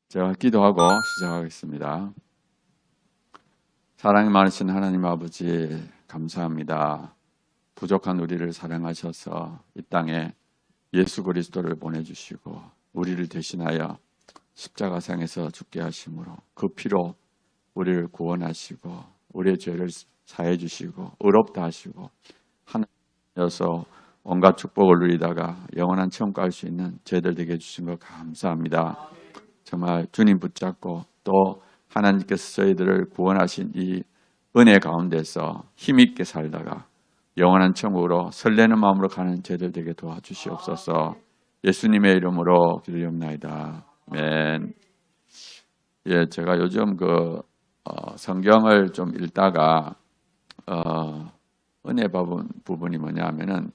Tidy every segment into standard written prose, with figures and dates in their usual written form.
제가 기도하고 시작하겠습니다. 사랑이 많으신 하나님 아버지 감사합니다. 부족한 우리를 사랑하셔서 이 땅에 예수 그리스도를 보내주시고 우리를 대신하여 십자가상에서 죽게 하심으로 그 피로 우리를 구원하시고 우리의 죄를 사해 주시고 의롭다 하시고 하나님께서 온갖 축복을 누리다가 영원한 천국 갈 수 있는 저희들 되게 해주신 것 감사합니다. 정말 주님 붙잡고 또 하나님께서 저희들을 구원하신 이 은혜 가운데서 힘있게 살다가 영원한 천국으로 설레는 마음으로 가는 저희들 되게 도와주시옵소서. 예수님의 이름으로 기도하옵나이다. 아멘. 예, 제가 요즘 성경을 좀 읽다가 은혜 부분이 뭐냐면은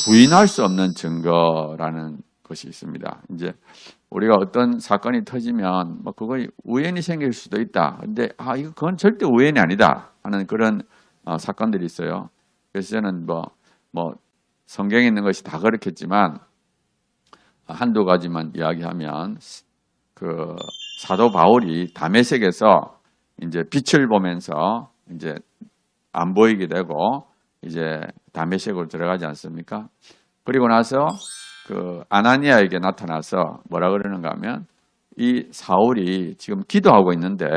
부인할 수 없는 증거라는 것이 있습니다. 이제 우리가 어떤 사건이 터지면 그거 우연히 생길 수도 있다. 근데 그건 절대 우연이 아니다 하는 그런 사건들이 있어요. 그래서 저는 성경에 있는 것이 다 그렇겠지만 한두 가지만 이야기하면 사도 바울이 다메섹에서 이제 빛을 보면서 이제 안 보이게 되고 이제 다메섹으로 들어가지 않습니까? 그리고 나서 아나니아에게 나타나서 뭐라 그러는가 하면 이 사울이 지금 기도하고 있는데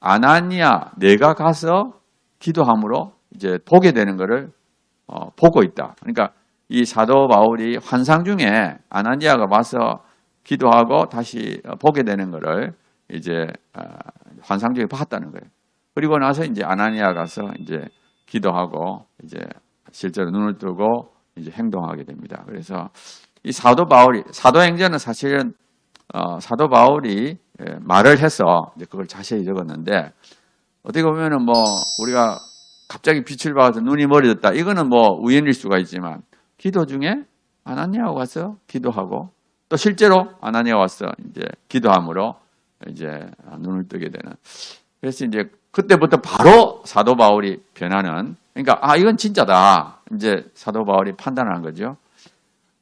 아나니아 내가 가서 기도함으로 이제 보게 되는 것을 보고 있다. 그러니까 이 사도 바울이 환상 중에 아나니아가 와서 기도하고 다시 보게 되는 것을 이제 환상 중에 봤다는 거예요. 그리고 나서 이제 아나니아 가서 이제 기도하고 이제 실제로 눈을 뜨고 이제 행동하게 됩니다. 그래서 이 사도행전은 사실은 사도 바울이 말을 해서 이제 그걸 자세히 적었는데 어떻게 보면은 우리가 갑자기 빛을 봐서 눈이 멀어졌다. 이거는 우연일 수가 있지만 기도 중에 아나니아가 와서 기도하고 또 실제로 아나니아가 와서 이제 기도함으로 이제 눈을 뜨게 되는. 그래서 이제 그때부터 바로 사도 바울이 변하는. 그러니까 이건 진짜다. 이제 사도 바울이 판단한 거죠.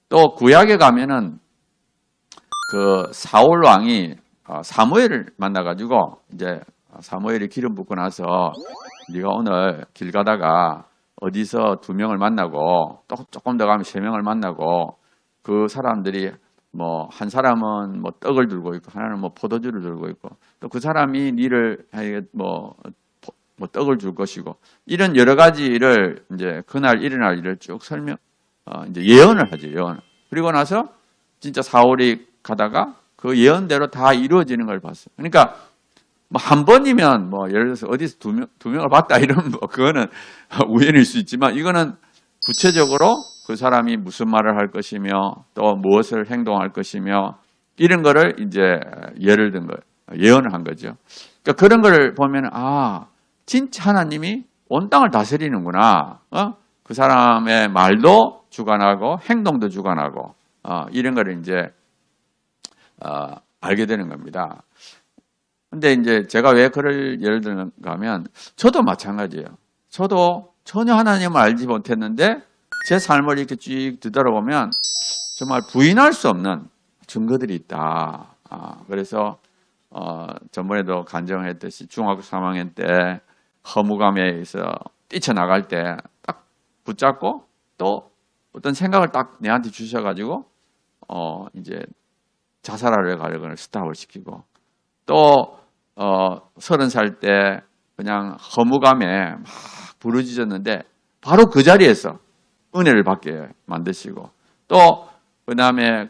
또 구약에 가면은 사울 왕이 사무엘을 만나가지고 이제 사무엘이 기름 붓고 나서 네가 오늘 길 가다가 어디서 2명을 만나고 또 조금 더 가면 3명을 만나고 그 사람들이 한 사람은 떡을 들고 있고 하나는 포도주를 들고 있고 또 그 사람이 니를 떡을 줄 것이고 이런 여러 가지를 이제 그날 일어날 일을 쭉 이제 예언을 하죠. 예언. 그리고 나서 진짜 사울이 가다가 그 예언대로 다 이루어지는 걸 봤어요. 그러니까 한 번이면 예를 들어서 어디서 두 명을 봤다 이런 그거는 우연일 수 있지만 이거는 구체적으로 그 사람이 무슨 말을 할 것이며 또 무엇을 행동할 것이며 이런 거를 이제 예를 든 거예요. 예언을 한 거죠. 그러니까 그런 걸 보면 진짜 하나님이 온 땅을 다스리는구나. 그 사람의 말도 주관하고 행동도 주관하고 이런 거를 이제 알게 되는 겁니다. 근데 이제 제가 왜 그를 예를 드는가 하면 저도 마찬가지예요. 저도 전혀 하나님을 알지 못했는데 제 삶을 이렇게 쭉 뒤돌아보면 정말 부인할 수 없는 증거들이 있다. 그래서 전번에도 간증했듯이 중학교 3학년 때 허무감에서 뛰쳐나갈 때 딱 붙잡고 또 어떤 생각을 딱 내한테 주셔가지고 이제 자살하려 가려고 스탑을 시키고 또 30살 때 그냥 허무감에 막 부르짖었는데 바로 그 자리에서 은혜를 받게 만드시고 또 그 다음에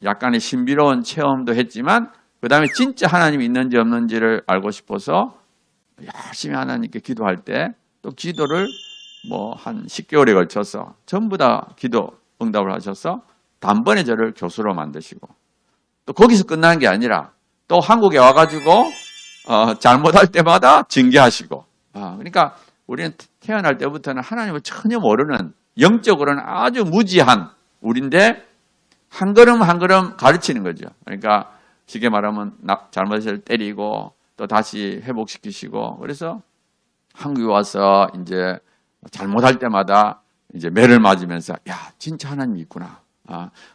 약간의 신비로운 체험도 했지만 그 다음에 진짜 하나님이 있는지 없는지를 알고 싶어서 열심히 하나님께 기도할 때 또 기도를 한 10개월에 걸쳐서 전부 다 기도 응답을 하셔서 단번에 저를 교수로 만드시고 또 거기서 끝나는 게 아니라 또 한국에 와가지고 잘못할 때마다 징계하시고 그러니까 우리는 태어날 때부터는 하나님을 전혀 모르는 영적으로는 아주 무지한 우리인데 한 걸음 한 걸음 가르치는 거죠. 그러니까 쉽게 말하면 잘못을 때리고 또 다시 회복시키시고 그래서 한국에 와서 이제 잘못할 때마다 이제 매를 맞으면서 야 진짜 하나님이 있구나.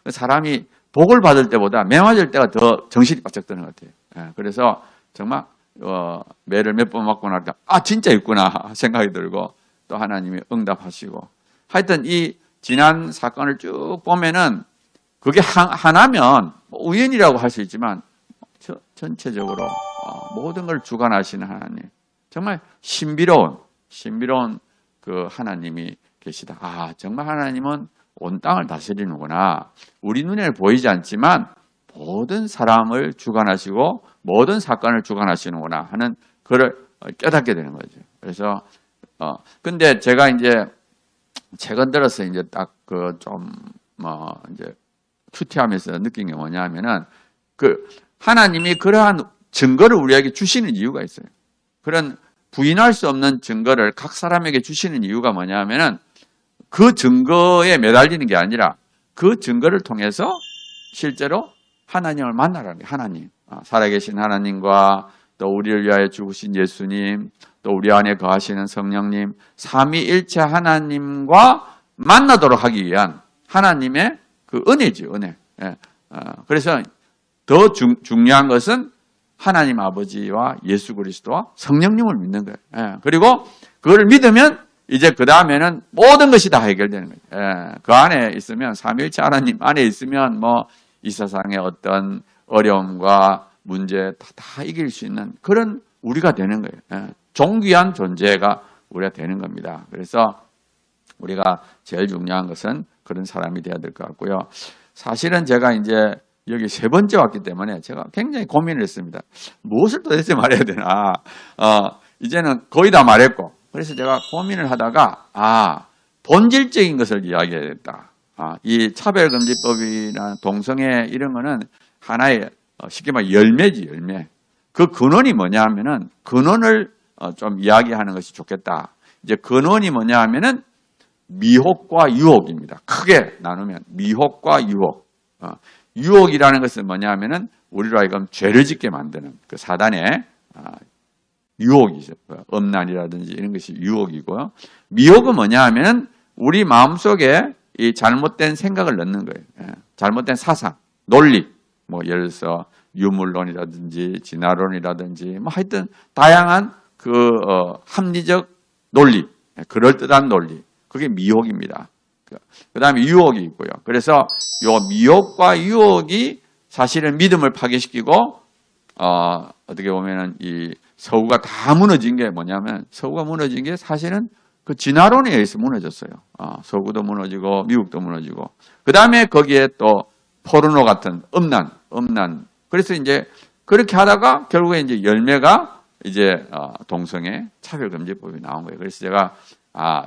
사람이 복을 받을 때보다 매 맞을 때가 더 정신이 바짝 드는 것 같아요. 예, 그래서 정말 매를 몇 번 맞고 나니까 진짜 있구나 생각이 들고 또 하나님이 응답하시고 하여튼 이 지난 사건을 쭉 보면은 그게 하나면 우연이라고 할 수 있지만 전체적으로 모든 걸 주관하시는 하나님, 정말 신비로운 그 하나님이 계시다. 정말 하나님은 온 땅을 다스리는구나. 우리 눈에 보이지 않지만 모든 사람을 주관하시고 모든 사건을 주관하시는구나 하는 그걸 깨닫게 되는 거죠. 그래서 근데 제가 이제 최근 들어서 이제 딱 이제 큐티하면서 느낀 게 뭐냐면은 하나님이 그러한 증거를 우리에게 주시는 이유가 있어요. 그런 부인할 수 없는 증거를 각 사람에게 주시는 이유가 뭐냐면은 그 증거에 매달리는 게 아니라 그 증거를 통해서 실제로 하나님을 만나라는 거예요. 하나님, 살아계신 하나님과 또 우리를 위하여 죽으신 예수님, 또 우리 안에 거하시는 성령님, 삼위일체 하나님과 만나도록 하기 위한 하나님의 그 은혜죠, 은혜. 그래서 더 중요한 것은 하나님 아버지와 예수 그리스도와 성령님을 믿는 거예요. 그리고 그걸 믿으면 이제 그 다음에는 모든 것이 다 해결되는 거예요. 그 안에 있으면 삼위일체 하나님 안에 있으면 이 세상의 어떤 어려움과 문제 다 이길 수 있는 그런 우리가 되는 거예요. 존귀한 존재가 우리가 되는 겁니다. 그래서 우리가 제일 중요한 것은 그런 사람이 되어야 될 것 같고요. 사실은 제가 이제 여기 세 번째 왔기 때문에 제가 굉장히 고민을 했습니다. 무엇을 도대체 말해야 되나. 이제는 거의 다 말했고, 그래서 제가 고민을 하다가 본질적인 것을 이야기해야겠다. 이 차별금지법이나 동성애 이런 거는 하나의 쉽게 말해 열매지, 열매. 그 근원이 뭐냐 하면은 근원을 좀 이야기하는 것이 좋겠다. 이제 근원이 뭐냐 하면은 미혹과 유혹입니다. 크게 나누면 미혹과 유혹. 유혹이라는 것은 뭐냐 하면은 우리로 하여금 죄를 짓게 만드는 그 사단의 유혹이죠. 음란이라든지 이런 것이 유혹이고요. 미혹은 뭐냐 하면은 우리 마음속에 이 잘못된 생각을 넣는 거예요. 잘못된 사상, 논리, 예를 들어서 유물론이라든지 진화론이라든지 하여튼 다양한 합리적 논리, 그럴듯한 논리, 그게 미혹입니다. 그 다음에 유혹이 있고요. 그래서 요 미혹과 유혹이 사실은 믿음을 파괴시키고 어떻게 보면은 이 서구가 다 무너진 게 뭐냐면 서구가 무너진 게 사실은 그 진화론에 의해서 무너졌어요. 서구도 무너지고 미국도 무너지고 그 다음에 거기에 또 포르노 같은 음란. 그래서 이제 그렇게 하다가 결국에 이제 열매가 이제 동성애 차별금지법이 나온 거예요. 그래서 제가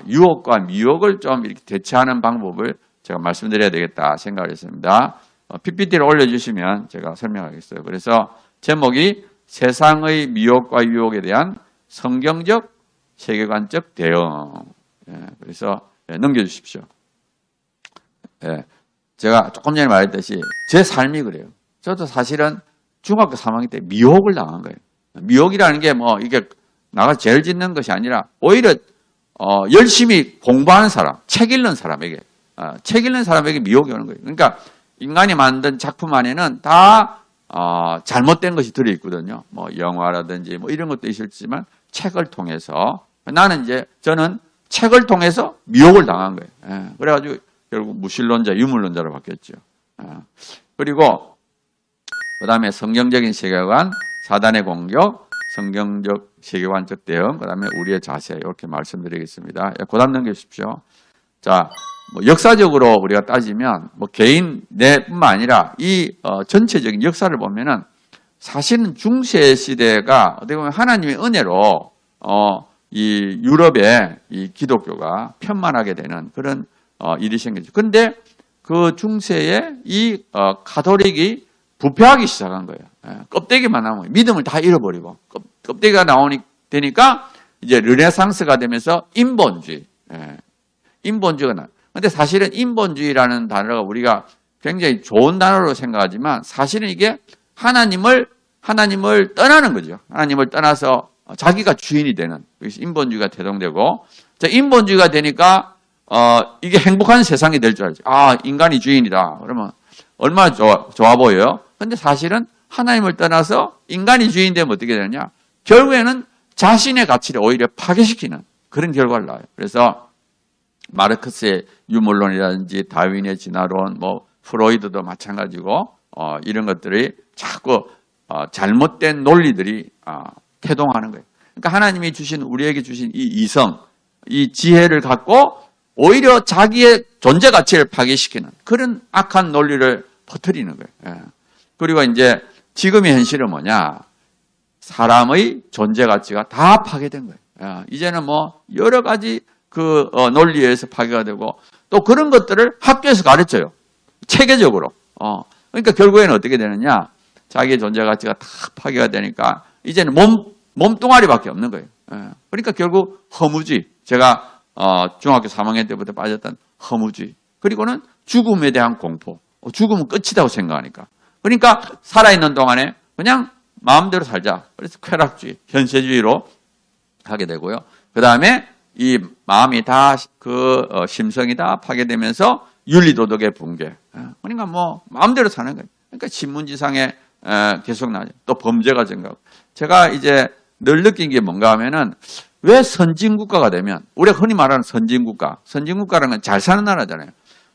유혹과 미혹을 좀 이렇게 대처하는 방법을 제가 말씀드려야 되겠다 생각을 했습니다. PPT를 올려주시면 제가 설명하겠어요. 그래서 제목이 세상의 미혹과 유혹에 대한 성경적 세계관적 대응. 그래서 넘겨주십시오. 제가 조금 전에 말했듯이 제 삶이 그래요. 저도 사실은 중학교 3학년 때 미혹을 당한 거예요. 미혹이라는 게 이게 나가 죄를 짓는 것이 아니라 오히려 열심히 공부하는 사람, 책 읽는 사람에게 미혹이 오는 거예요. 그러니까 인간이 만든 작품 안에는 다 잘못된 것이 들어있거든요. 영화라든지 이런 것도 있을지만 책을 통해서 저는 책을 통해서 미혹을 당한 거예요. 그래가지고 결국 무신론자, 유물론자로 바뀌었죠. 그리고 그 다음에 성경적인 세계관, 사단의 공격, 성경적 세계관적 대응, 그 다음에 우리의 자세 이렇게 말씀드리겠습니다. 그 다음 넘겨주십시오. 자, 역사적으로 우리가 따지면 개인 내뿐만 아니라 이 전체적인 역사를 보면은 사실은 중세 시대가 어떻게 보면 하나님의 은혜로 이 유럽의 이 기독교가 편만하게 되는 그런 일이 생겼죠. 근데 그 중세에 이 가톨릭이 부패하기 시작한 거예요. 껍데기만 나오면 믿음을 다 잃어버리고 껍데기가 되니까 이제 르네상스가 되면서 인본주의, 인본주의가 나. 근데 사실은 인본주의라는 단어가 우리가 굉장히 좋은 단어로 생각하지만 사실은 이게 하나님을 떠나는 거죠. 하나님을 떠나서 자기가 주인이 되는, 그래서 인본주의가 대동되고, 자, 인본주의가 되니까 이게 행복한 세상이 될 줄 알지. 인간이 주인이다. 그러면 얼마나 좋아 보여요? 근데 사실은 하나님을 떠나서 인간이 주인 되면 어떻게 되느냐? 결국에는 자신의 가치를 오히려 파괴시키는 그런 결과를 낳아요. 그래서 마르크스의 유물론이라든지 다윈의 진화론, 뭐 프로이드도 마찬가지고 이런 것들이 자꾸 잘못된 논리들이 태동하는 거예요. 그러니까 하나님이 주신 우리에게 주신 이 이성, 이 지혜를 갖고 오히려 자기의 존재 가치를 파괴시키는 그런 악한 논리를 퍼뜨리는 거예요. 예. 그리고 이제 지금의 현실은 뭐냐? 사람의 존재 가치가 다 파괴된 거예요. 예. 이제는 뭐 여러 가지 그 논리에 의해서 파괴가 되고 또 그런 것들을 학교에서 가르쳐요. 체계적으로. 그러니까 결국에는 어떻게 되느냐? 자기의 존재 가치가 다 파괴가 되니까 이제는 몸뚱아리밖에 없는 거예요. 예. 그러니까 결국 허무주의. 제가 중학교 3학년 때부터 빠졌던 허무주의. 그리고는 죽음에 대한 공포. 죽음은 끝이라고 생각하니까. 그러니까 살아있는 동안에 그냥 마음대로 살자. 그래서 쾌락주의, 현세주의로 가게 되고요. 그 다음에 이 마음이 다 심성이 다 파괴되면서 윤리도덕의 붕괴. 그러니까 뭐 마음대로 사는 거예요. 그러니까 신문지상에 계속 나죠. 또 범죄가 증가하고. 제가 이제 늘 느낀 게 뭔가 하면은 왜 선진국가가 되면 우리가 흔히 말하는 선진국가라는 건 잘 사는 나라잖아요.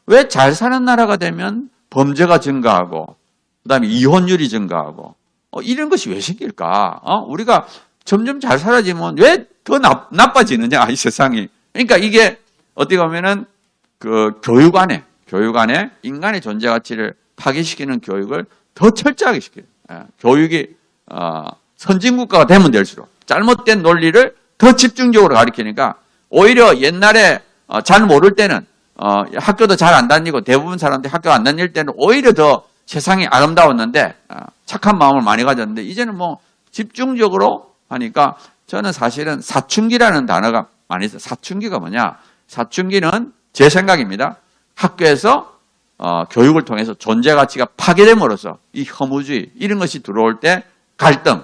왜 잘 사는 나라가 되면 범죄가 증가하고 그다음에 이혼율이 증가하고 이런 것이 왜 생길까? 우리가 점점 잘 살아지면 왜 더 나빠지느냐 이 세상이. 그러니까 이게 어떻게 보면은 그 교육 안에 인간의 존재 가치를 파괴시키는 교육을 더 철저하게 시켜요. 교육이 선진국가가 되면 될수록 잘못된 논리를 더 집중적으로 가르치니까 오히려 옛날에 잘 모를 때는 학교도 잘 안 다니고 대부분 사람들이 학교 안 다닐 때는 오히려 더 세상이 아름다웠는데 착한 마음을 많이 가졌는데 이제는 뭐 집중적으로 하니까 저는 사실은 사춘기라는 단어가 많이 있어요. 사춘기가 뭐냐? 사춘기는 제 생각입니다. 학교에서 교육을 통해서 존재 가치가 파괴됨으로써 이 허무주의 이런 것이 들어올 때 갈등.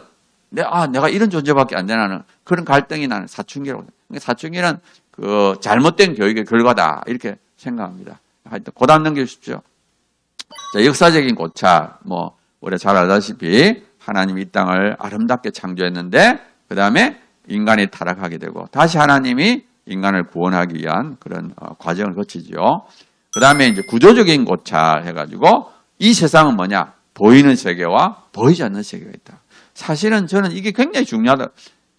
내가 이런 존재밖에 안 되나는 그런 갈등이 나는 사춘기라고. 그러니까 사춘기는 그 잘못된 교육의 결과다 이렇게 생각합니다. 하여튼 고단 넘겨주십시오. 자, 역사적인 고찰, 뭐 우리가 잘 알다시피 하나님이 이 땅을 아름답게 창조했는데 그 다음에 인간이 타락하게 되고 다시 하나님이 인간을 구원하기 위한 그런 과정을 거치죠. 그 다음에 이제 구조적인 고찰 해가지고 이 세상은 뭐냐? 보이는 세계와 보이지 않는 세계가 있다. 사실은 저는 이게 굉장히 중요하다.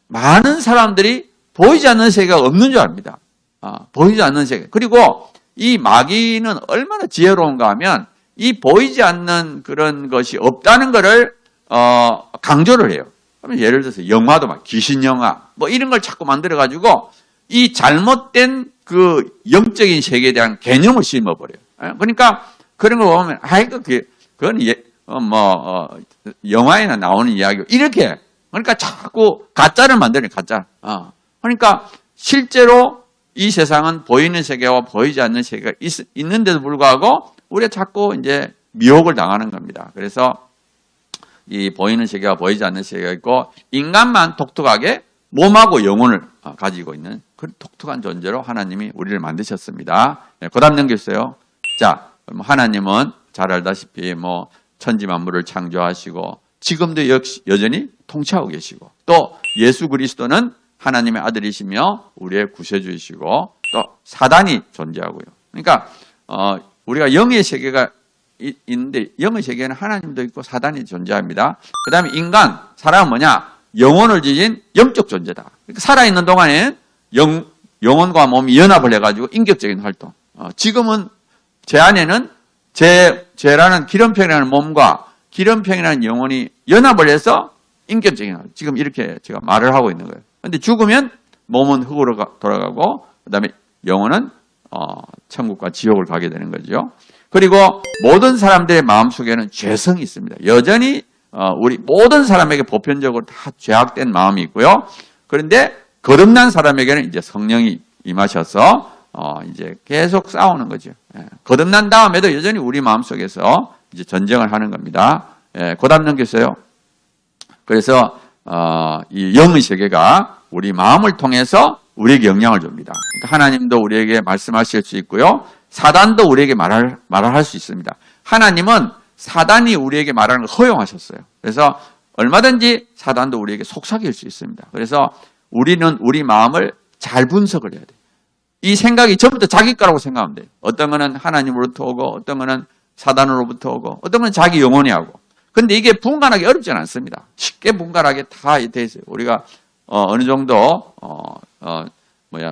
많은 사람들이 보이지 않는 세계가 없는 줄 압니다. 보이지 않는 세계. 그리고 이 마귀는 얼마나 지혜로운가 하면 이 보이지 않는 그런 것이 없다는 것을 강조를 해요. 그러면 예를 들어서 영화도 막 귀신 영화 뭐 이런 걸 자꾸 만들어 가지고 이 잘못된 그 영적인 세계에 대한 개념을 심어버려요. 그러니까 그런 걸 보면 그건 영화에나 나오는 이야기고 이렇게 그러니까 자꾸 가짜를 만드는 가짜. 그러니까 실제로 이 세상은 보이는 세계와 보이지 않는 세계가 있는데도 불구하고 우리가 자꾸 이제 미혹을 당하는 겁니다. 그래서 이 보이는 세계와 보이지 않는 세계가 있고 인간만 독특하게 몸하고 영혼을 가지고 있는 그런 독특한 존재로 하나님이 우리를 만드셨습니다. 네, 그 다음 넘겨주세요. 자, 하나님은 잘 알다시피 뭐 천지 만물을 창조하시고 지금도 여전히 통치하고 계시고 또 예수 그리스도는 하나님의 아들이시며 우리의 구세주이시고 또 사단이 존재하고요. 그러니까 우리가 영의 세계가 있는데 영의 세계에는 하나님도 있고 사단이 존재합니다. 그 다음에 인간, 사람은 뭐냐? 영혼을 지닌 영적 존재다. 그러니까 살아있는 동안에는 영혼과 몸이 연합을 해가지고 인격적인 활동. 지금은 제 안에는 죄라는 기름병이라는 몸과 기름병이라는 영혼이 연합을 해서 인격적인 활동. 지금 이렇게 제가 말을 하고 있는 거예요. 그런데 죽으면 몸은 흙으로 돌아가고 그 다음에 영혼은 천국과 지옥을 가게 되는 거죠. 그리고 모든 사람들의 마음속에는 죄성이 있습니다. 여전히 우리 모든 사람에게 보편적으로 다 죄악된 마음이 있고요. 그런데 거듭난 사람에게는 이제 성령이 임하셔서 이제 계속 싸우는 거죠. 거듭난 다음에도 여전히 우리 마음속에서 이제 전쟁을 하는 겁니다. 고답 넘겼어요. 그래서 이 영의 세계가 우리 마음을 통해서 우리에게 영향을 줍니다. 그러니까 하나님도 우리에게 말씀하실 수 있고요. 사단도 우리에게 말할 수 있습니다. 하나님은 사단이 우리에게 말하는 걸 허용하셨어요. 그래서 얼마든지 사단도 우리에게 속삭일 수 있습니다. 그래서 우리는 우리 마음을 잘 분석을 해야 돼요. 이 생각이 전부터 자기 거라고 생각하면 돼요. 어떤 거는 하나님으로부터 오고, 어떤 거는 사단으로부터 오고, 어떤 거는 자기 영혼이 하고. 근데 이게 분간하기 어렵지는 않습니다. 쉽게 분간하게 다 돼 있어요. 우리가 어느 정도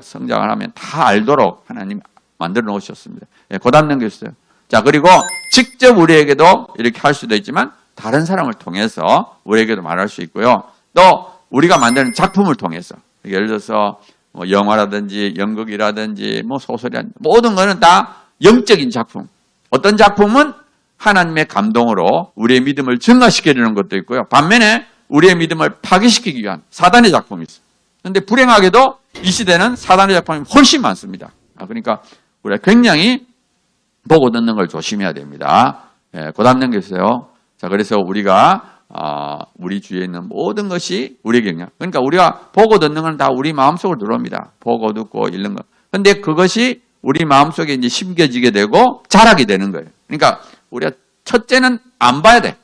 성장을 하면 다 알도록 하나님 만들어 놓으셨습니다. 예, 고담 넘겼어요. 자, 그리고 직접 우리에게도 이렇게 할 수도 있지만 다른 사람을 통해서 우리에게도 말할 수 있고요. 또 우리가 만드는 작품을 통해서, 예를 들어서 뭐 영화라든지 연극이라든지 뭐 소설이라든지 모든 거는 다 영적인 작품. 어떤 작품은 하나님의 감동으로 우리의 믿음을 증가시키려는 것도 있고요. 반면에 우리의 믿음을 파괴시키기 위한 사단의 작품이 있어요. 그런데 불행하게도 이 시대는 사단의 작품이 훨씬 많습니다. 그러니까 우리가 굉장히 보고 듣는 걸 조심해야 됩니다. 예, 고담 넘겼어요. 자, 그래서 우리가 우리 주위에 있는 모든 것이 우리에게 영향. 그러니까 우리가 보고 듣는 건 다 우리 마음속으로 들어옵니다. 보고 듣고 읽는 거. 근데 그것이 우리 마음속에 이제 심겨지게 되고 자라게 되는 거예요. 그러니까 우리가 첫째는 안 봐야 돼.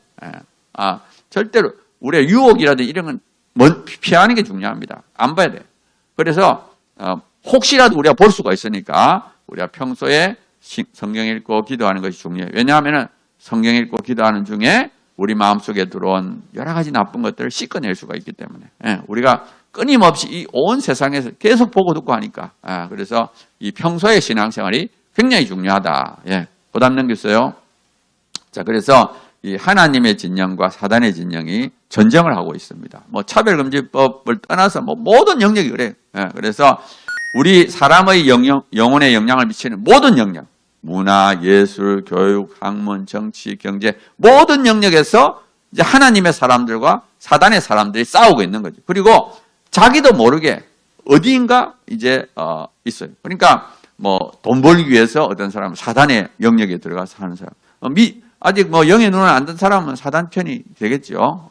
절대로 우리가 유혹이라든지 이런 건 피하는 게 중요합니다. 안 봐야 돼. 그래서 혹시라도 우리가 볼 수가 있으니까 우리가 평소에 성경 읽고 기도하는 것이 중요해요. 왜냐하면 성경 읽고 기도하는 중에 우리 마음속에 들어온 여러 가지 나쁜 것들을 씻어낼 수가 있기 때문에 우리가 끊임없이 이 온 세상에서 계속 보고 듣고 하니까 그래서 이 평소의 신앙생활이 굉장히 중요하다. 예, 고담 넘겼어요. 자, 그래서 이 하나님의 진영과 사단의 진영이 전쟁을 하고 있습니다. 뭐 차별금지법을 떠나서 뭐 모든 영역이 그래요. 예, 그래서 우리 사람의 영혼에 영향을 미치는 모든 영역, 문화, 예술, 교육, 학문, 정치, 경제 모든 영역에서 이제 하나님의 사람들과 사단의 사람들이 싸우고 있는 거죠. 그리고 자기도 모르게 어디인가 이제 있어요. 그러니까 뭐 돈 벌기 위해서 어떤 사람은 사단의 영역에 들어가서 하는 사람, 아직 뭐 영의 눈을 안 뜬 사람은 사단 편이 되겠죠.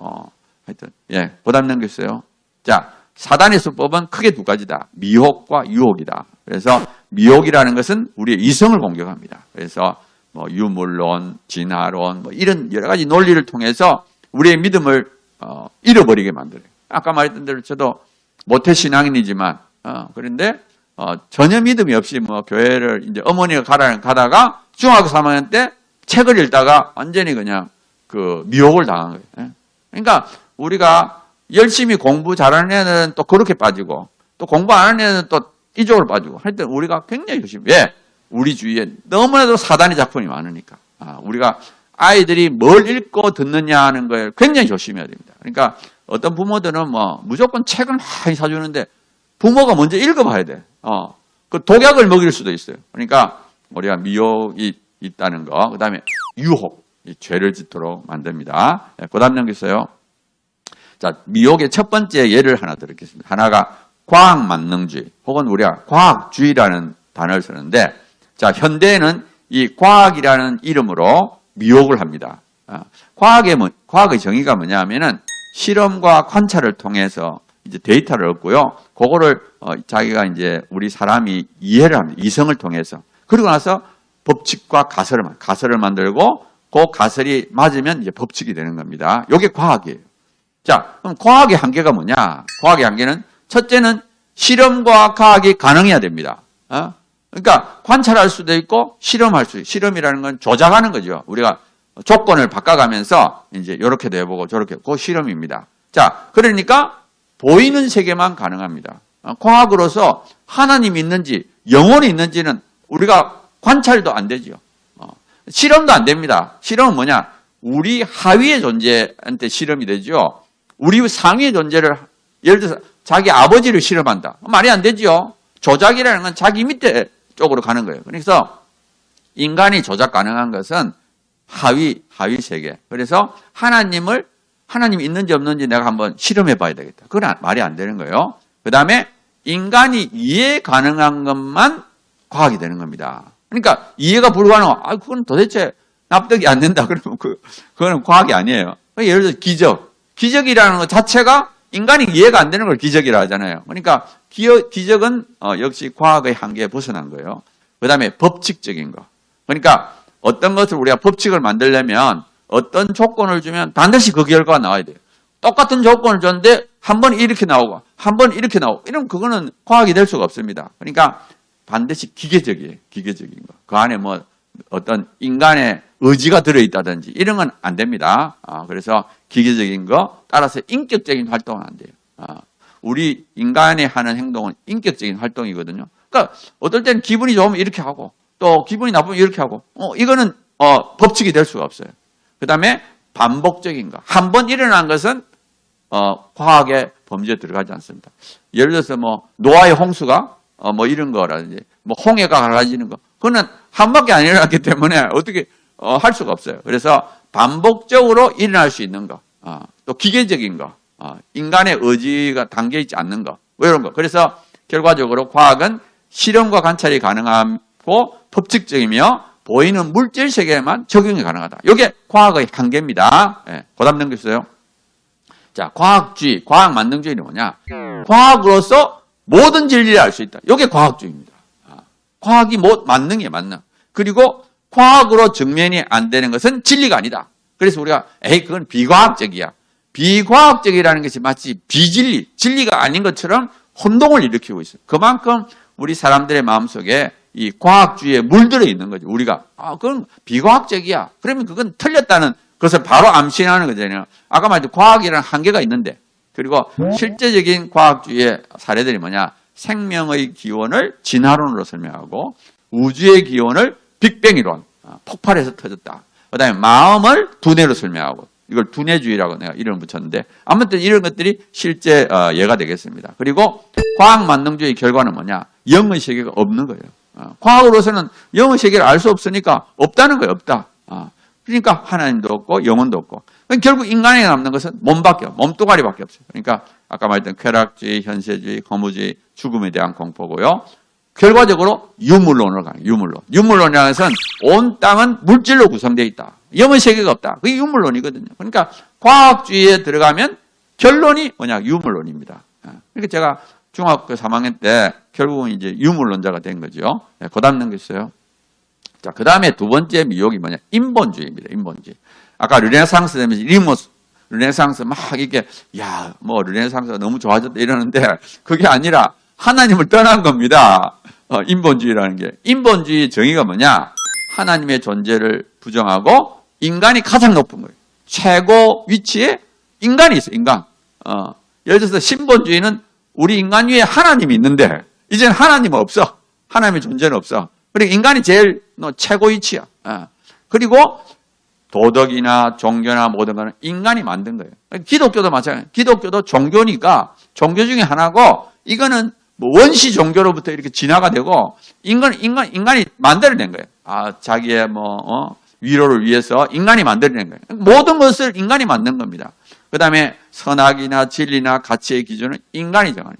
하여튼 예, 고담 넘겼어요. 자, 사단의 수법은 크게 두 가지다. 미혹과 유혹이다. 그래서 미혹이라는 것은 우리의 이성을 공격합니다. 그래서 뭐 유물론, 진화론, 뭐 이런 여러 가지 논리를 통해서 우리의 믿음을 잃어버리게 만들어요. 아까 말했던 대로 저도 모태신앙인이지만 그런데 전혀 믿음이 없이 뭐 교회를 이제 어머니가 가다가 중학교 3학년 때 책을 읽다가 완전히 그냥 그 미혹을 당한 거예요. 예? 그러니까 우리가 열심히 공부 잘하는 애는 또 그렇게 빠지고 또 공부 안 하는 애는 또 이쪽으로 빠지고 할 때 우리가 굉장히 조심해. 왜? 우리 주위에 너무나도 사단의 작품이 많으니까. 우리가 아이들이 뭘 읽고 듣느냐 하는 걸 굉장히 조심해야 됩니다. 그러니까 어떤 부모들은 뭐 무조건 책을 많이 사주는데 부모가 먼저 읽어봐야 돼. 그 독약을 먹일 수도 있어요. 그러니까 우리가 미혹이 있다는 거, 그 다음에 유혹, 이 죄를 짓도록 만듭니다. 고담 넘겼어요. 자, 미혹의 첫 번째 예를 하나 드리겠습니다. 하나가 과학만능주의, 혹은 우리가 과학주의라는 단어를 쓰는데, 자, 현대에는 이 과학이라는 이름으로 미혹을 합니다. 과학의 정의가 뭐냐 하면은 실험과 관찰을 통해서 이제 데이터를 얻고요. 그거를 자기가 이제 우리 사람이 이해를 합니다. 이성을 통해서. 그리고 나서 법칙과 가설을 만들고 그 가설이 맞으면 이제 법칙이 되는 겁니다. 이게 과학이에요. 자, 그럼 과학의 한계가 뭐냐? 과학의 한계는 첫째는 실험과 과학이 가능해야 됩니다. 그러니까 관찰할 수도 있고 실험할 수 있고, 실험이라는 건 조작하는 거죠. 우리가 조건을 바꿔가면서 이제 이렇게도 해보고 저렇게, 그 실험입니다. 자, 그러니까 보이는 세계만 가능합니다. 과학으로서 하나님이 있는지 영혼이 있는지는 우리가 관찰도 안 되죠. 실험도 안 됩니다. 실험은 뭐냐? 우리 하위의 존재한테 실험이 되죠. 우리 상위의 존재를, 예를 들어서 자기 아버지를 실험한다. 말이 안 되죠. 조작이라는 건 자기 밑에 쪽으로 가는 거예요. 그래서 인간이 조작 가능한 것은 하위 세계. 그래서 하나님이 있는지 없는지 내가 한번 실험해 봐야 되겠다. 그건 말이 안 되는 거예요. 그 다음에 인간이 이해 가능한 것만 과학이 되는 겁니다. 그러니까 이해가 불가능하고, 그건 도대체 납득이 안 된다. 그러면 그거는 과학이 아니에요. 예를 들어 기적이라는 것 자체가 인간이 이해가 안 되는 걸 기적이라 하잖아요. 그러니까 기적은 역시 과학의 한계에 벗어난 거예요. 그 다음에 법칙적인 거. 그러니까 어떤 것을 우리가 법칙을 만들려면 어떤 조건을 주면 반드시 그 결과가 나와야 돼요. 똑같은 조건을 줬는데 한 번 이렇게 나오고 한 번 이렇게 나오고 이러면 그거는 과학이 될 수가 없습니다. 그러니까 반드시 기계적이에요. 기계적인 거. 그 안에 뭐 어떤 인간의 의지가 들어있다든지 이런 건 안 됩니다. 그래서 기계적인 거 따라서 인격적인 활동은 안 돼요. 우리 인간이 하는 행동은 인격적인 활동이거든요. 그러니까 어떨 때는 기분이 좋으면 이렇게 하고 또 기분이 나쁘면 이렇게 하고 이거는 법칙이 될 수가 없어요. 그 다음에 반복적인 거. 한 번 일어난 것은 과학의 범죄에 들어가지 않습니다. 예를 들어서 뭐 노아의 홍수가 뭐 이런 거라든지 뭐 홍해가 갈라지는 거. 그거는 한 번밖에 안 일어났기 때문에 어떻게 할 수가 없어요. 그래서 반복적으로 일어날 수 있는 거. 또 기계적인 거. 인간의 의지가 담겨 있지 않는 거. 뭐 이런 거. 그래서 결과적으로 과학은 실험과 관찰이 가능하고 법칙적이며 보이는 물질 세계에만 적용이 가능하다. 이게 과학의 한계입니다. 고답 넘겼어요. 자, 과학주의, 과학 만능주의는 뭐냐? 과학으로서 모든 진리를 알 수 있다. 이게 과학주의입니다. 과학이 만능이에요, 만능. 그리고 과학으로 증명이 안 되는 것은 진리가 아니다. 그래서 우리가 그건 비과학적이야. 비과학적이라는 것이 마치 비진리, 진리가 아닌 것처럼 혼동을 일으키고 있어요. 그만큼 우리 사람들의 마음속에 이 과학주의에 물들어 있는 거죠. 우리가 그건 비과학적이야. 그러면 그건 틀렸다는 것을 바로 암시하는 거잖아요. 아까 말했듯이 과학이라는 한계가 있는데, 그리고 실제적인 과학주의의 사례들이 뭐냐? 생명의 기원을 진화론으로 설명하고 우주의 기원을 빅뱅 이론, 폭발해서 터졌다. 그 다음에 마음을 두뇌로 설명하고, 이걸 두뇌주의라고 내가 이름을 붙였는데, 아무튼 이런 것들이 실제 예가 되겠습니다. 그리고 과학 만능주의 결과는 뭐냐? 영의 세계가 없는 거예요. 과학으로서는 영의 세계를 알 수 없으니까 없다는 거예요. 없다. 그러니까 하나님도 없고 영혼도 없고. 결국 인간에게 남는 것은 몸뚱아리밖에 없어요. 그러니까 아까 말했던 쾌락주의, 현세주의, 허무주의, 죽음에 대한 공포고요. 결과적으로 유물론으로 가요. 유물론이라는 것은 온 땅은 물질로 구성되어 있다. 영의 세계가 없다. 그게 유물론이거든요. 그러니까 과학주의에 들어가면 결론이 뭐냐? 유물론입니다. 그러니까 제가 중학교 3학년 때 결국은 이제 유물론자가 된 거죠. 고담 넘겼어요. 자, 그 다음에 두 번째 미혹이 뭐냐? 인본주의입니다. 인본주의. 아까 르네상스 되면서 르네상스 막 이게 뭐 르네상스가 너무 좋아졌다 이러는데 그게 아니라 하나님을 떠난 겁니다. 인본주의라는 게. 인본주의 정의가 뭐냐? 하나님의 존재를 부정하고 인간이 가장 높은 거예요. 최고 위치에 인간이 있어요. 인간. 예를 들어서 신본주의는 우리 인간 위에 하나님이 있는데 이제는 하나님은 없어. 하나님의 존재는 없어. 그리고 인간이 제일 최고 위치야. 그리고 도덕이나 종교나 모든 거는 인간이 만든 거예요. 기독교도 마찬가지예요. 기독교도 종교니까 종교 중에 하나고 이거는 뭐 원시 종교로부터 이렇게 진화가 되고 인간이 만들어낸 거예요. 자기의 위로를 위해서 인간이 만들어낸 거예요. 모든 것을 인간이 만든 겁니다. 그 다음에 선악이나 진리나 가치의 기준은 인간이 정하는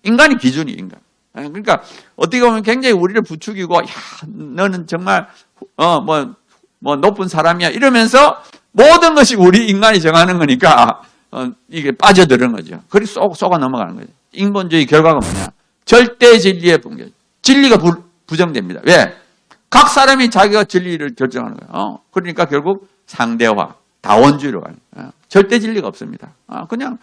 인간이 기준이 인간. 그러니까 어떻게 보면 굉장히 우리를 부추기고 너는 정말 높은 사람이야 이러면서 모든 것이 우리 인간이 정하는 거니까 이게 빠져드는 거죠. 그리고 쏘가 넘어가는 거죠. 인본주의 결과가 뭐냐? 절대 진리의 붕괴. 진리가 부정됩니다. 왜? 각 사람이 자기가 진리를 결정하는 거예요. 그러니까 결국 상대화, 다원주의로 가는 거예요. 절대 진리가 없습니다. 그냥